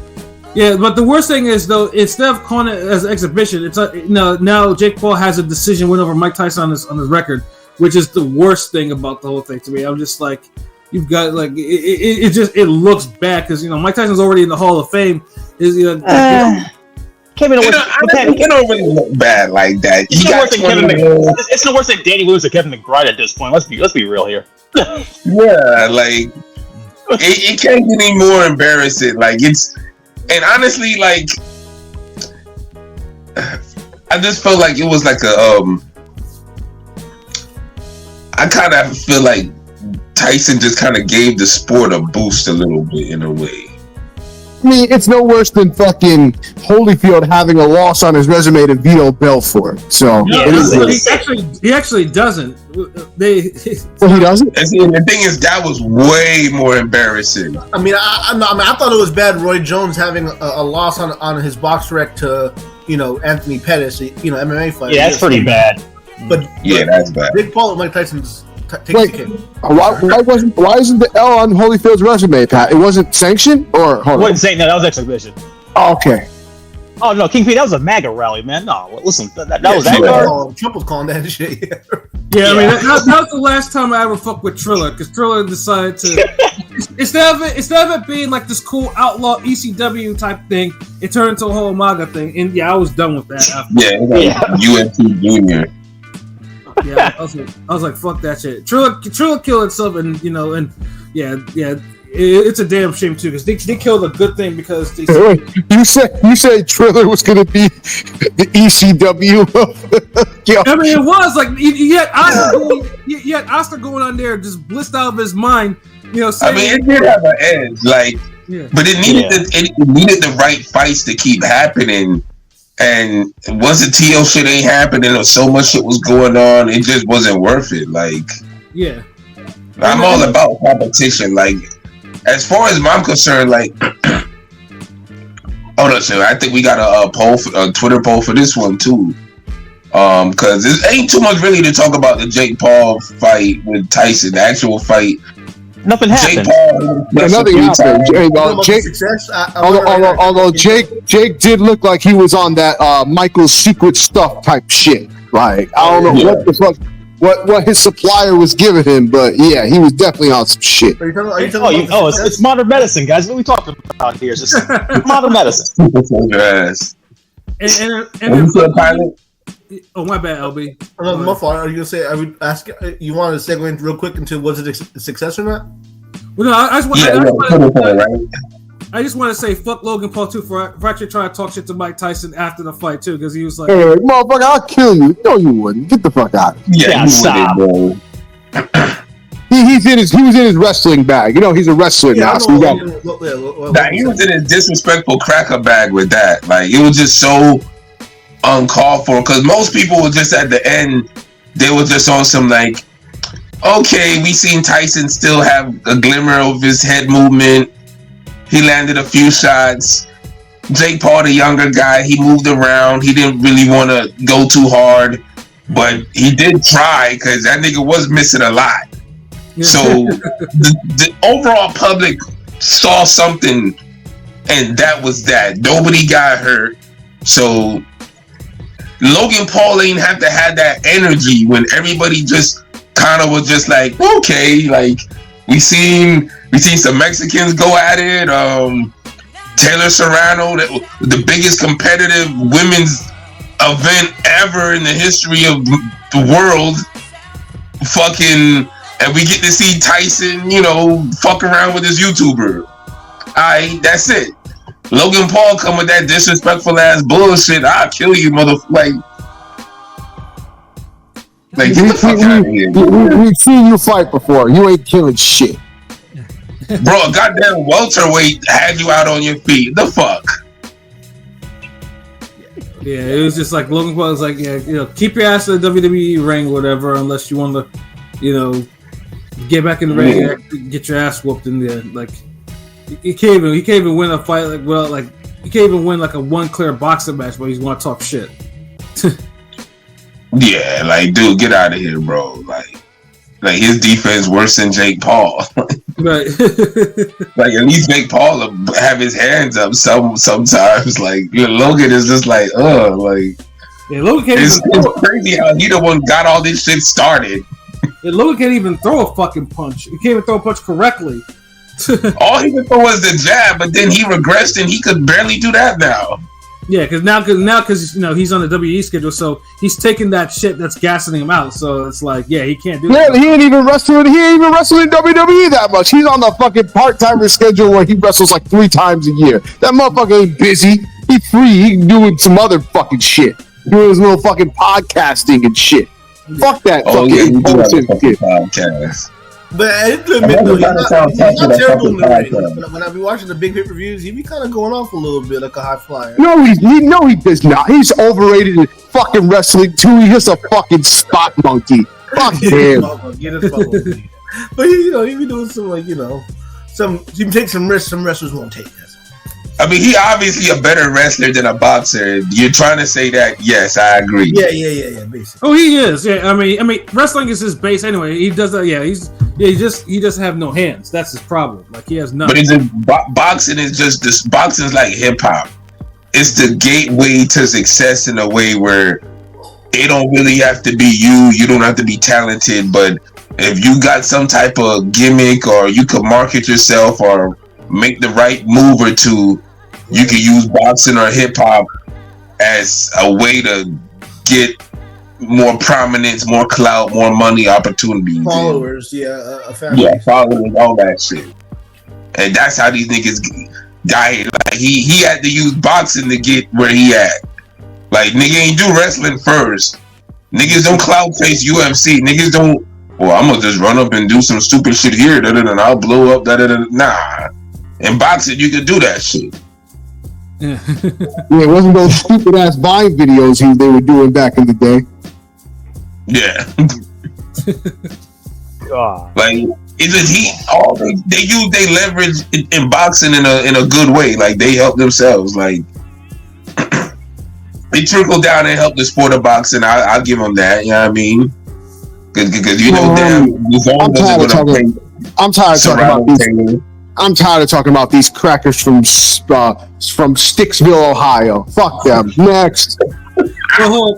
Yeah, but the worst thing is though, instead of calling it as an exhibition, it's now Jake Paul has a decision win over Mike Tyson on his record, which is the worst thing about the whole thing to me. I'm just like, you've got like it looks bad because you know Mike Tyson's already in the Hall of Fame. It don't really look bad like that. It's no worse than Danny Lewis or Kevin McBride at this point. Let's be real here. Yeah, like it can't get any more embarrassing. Like it's. And honestly, like, I just felt like it was like I kind of feel like Tyson just kind of gave the sport a boost a little bit in a way. I mean, it's no worse than fucking Holyfield having a loss on his resume to Vito Belfort. So he actually doesn't. He doesn't. And the thing is, that was way more embarrassing. I mean, I thought it was bad. Roy Jones having a loss on his box rec to Anthony Pettis, MMA fighter. Yeah, that's pretty bad. But that's bad. Big Paul and Mike Tyson's. Wait, why isn't the L on Holyfield's resume, Pat? It wasn't sanctioned, or I wasn't saying that was exhibition. Oh, okay. Oh no, King P, that was a MAGA rally, man. No, listen, that was that card. Trump was calling that shit. Yeah, I mean that was the last time I ever fucked with Triller because Triller decided to instead of it being like this cool outlaw ECW type thing, it turned into a whole MAGA thing, and yeah, I was done with that. UFC Junior. Yeah, I was like, fuck that shit. Triller killed itself, and it's a damn shame too because they killed a good thing because they. You said Triller was going to be the ECW. I mean, it was like you had Oscar going on there just blissed out of his mind. You know, saying, I mean, it did have an edge, but it needed the right fights to keep happening. And once the TL shit ain't happening, or so much shit was going on, it just wasn't worth it. I'm all about competition. As far as I'm concerned, hold on, I think we got a Twitter poll for this one too. Because there ain't too much really to talk about the Jake Paul fight with Tyson, the actual fight. Nothing happened. Nothing happened. Although Jake did look like he was on that Michael's Secret Stuff type shit. I don't know what the fuck, what his supplier was giving him, but yeah, he was definitely on some shit. It's modern medicine, guys. What are we talking about here? It's just modern medicine. Yes. And pilot. Oh, my bad, LB. My fault. Are you gonna say? I would ask. You wanted to segue real quick into was it a success or not? Well, no, I just want to say fuck Logan Paul too for actually trying to talk shit to Mike Tyson after the fight too because he was like, "Hey, motherfucker, I'll kill you." No, you wouldn't. Get the fuck out. Yeah, stop. He was in his wrestling bag. You know, he's a wrestler now. So he was in his disrespectful cracker bag with that. It was just so uncalled for because most people were just at the end. They were just on some okay, we seen Tyson still have a glimmer of his head movement. He landed a few shots. Jake Paul, the younger guy, he moved around. He didn't really want to go too hard, but he did try because that nigga was missing a lot. Yeah. So the overall public saw something, and that was that. Nobody got hurt. So Logan Paul ain't have to have that energy when everybody just kind of was just okay, we seen some Mexicans go at it. Taylor Serrano, the biggest competitive women's event ever in the history of the world, and we get to see Tyson, fuck around with his YouTuber. That's it. Logan Paul come with that disrespectful ass bullshit. I'll kill you, motherfucker. Get the fuck out of here. We've seen you fight before. You ain't killing shit. Bro, a goddamn welterweight had you out on your feet. The fuck? Yeah, it was just Logan Paul was keep your ass in the WWE ring or whatever, unless you want to, get back in the ring and get your ass whooped in there. He can't even win a fight he can't even win a one clear boxing match, but he's want to talk shit. Yeah, dude, get out of here, bro. His defense worse than Jake Paul. Right. At least Jake Paul will have his hands up sometimes. Logan is just Yeah, Logan can't it's crazy how he the one got all this shit started. Yeah, Logan can't even throw a fucking punch. He can't even throw a punch correctly. All he could throw was the jab, but then he regressed and he could barely do that now. Yeah, because he's on the WE schedule, so he's taking that shit that's gassing him out. So it's he can't do that. He ain't even wrestling. He ain't even wrestling in WWE that much. He's on the fucking part-timer schedule where he wrestles 3 times a year. That motherfucker ain't busy. He's free. He doing some other fucking shit. Doing his little fucking podcasting and shit. Yeah. Fuck that fucking podcast. But I admit though, he's not terrible in the ring. When I be watching the big pay-per-views, he be kind of going off a little bit like a high flyer. No, he does not. He's overrated in fucking wrestling too. He's just a fucking spot monkey. Fuck him. But he be doing some he can take some risks some wrestlers won't take. I mean, he obviously a better wrestler than a boxer. You're trying to say that? Yes, I agree. Yeah. Basically. Oh, he is. Yeah, I mean, wrestling is his base anyway. He does that. Yeah, he doesn't have no hands. That's his problem. He has nothing. But boxing is just this. Boxing is like hip hop. it's the gateway to success in a way where it don't really have to be you. You don't have to be talented, but if you got some type of gimmick or you could market yourself or make the right move or two, you can use boxing or hip hop as a way to get more prominence, more clout, more money, opportunities, followers, a family, followers, all that shit. And that's how these niggas died. Like he had to use boxing to get where he at. Like nigga ain't do wrestling first. Niggas don't clout face UFC. Niggas don't. Well, I'm gonna just run up and do some stupid shit here, and I'll blow up. Nah. In boxing, you can do that shit. Yeah, it wasn't those stupid ass Vine videos they were doing back in the day. Yeah. God. Like it's just they leverage in boxing in a good way. Like they help themselves. Like they trickle down and help the sport of boxing. I'll give them that. You know what I mean? Because you know, I'm tired of talking about these. I'm tired of talking about these crackers from Sticksville, Ohio. Fuck them. Next. Well,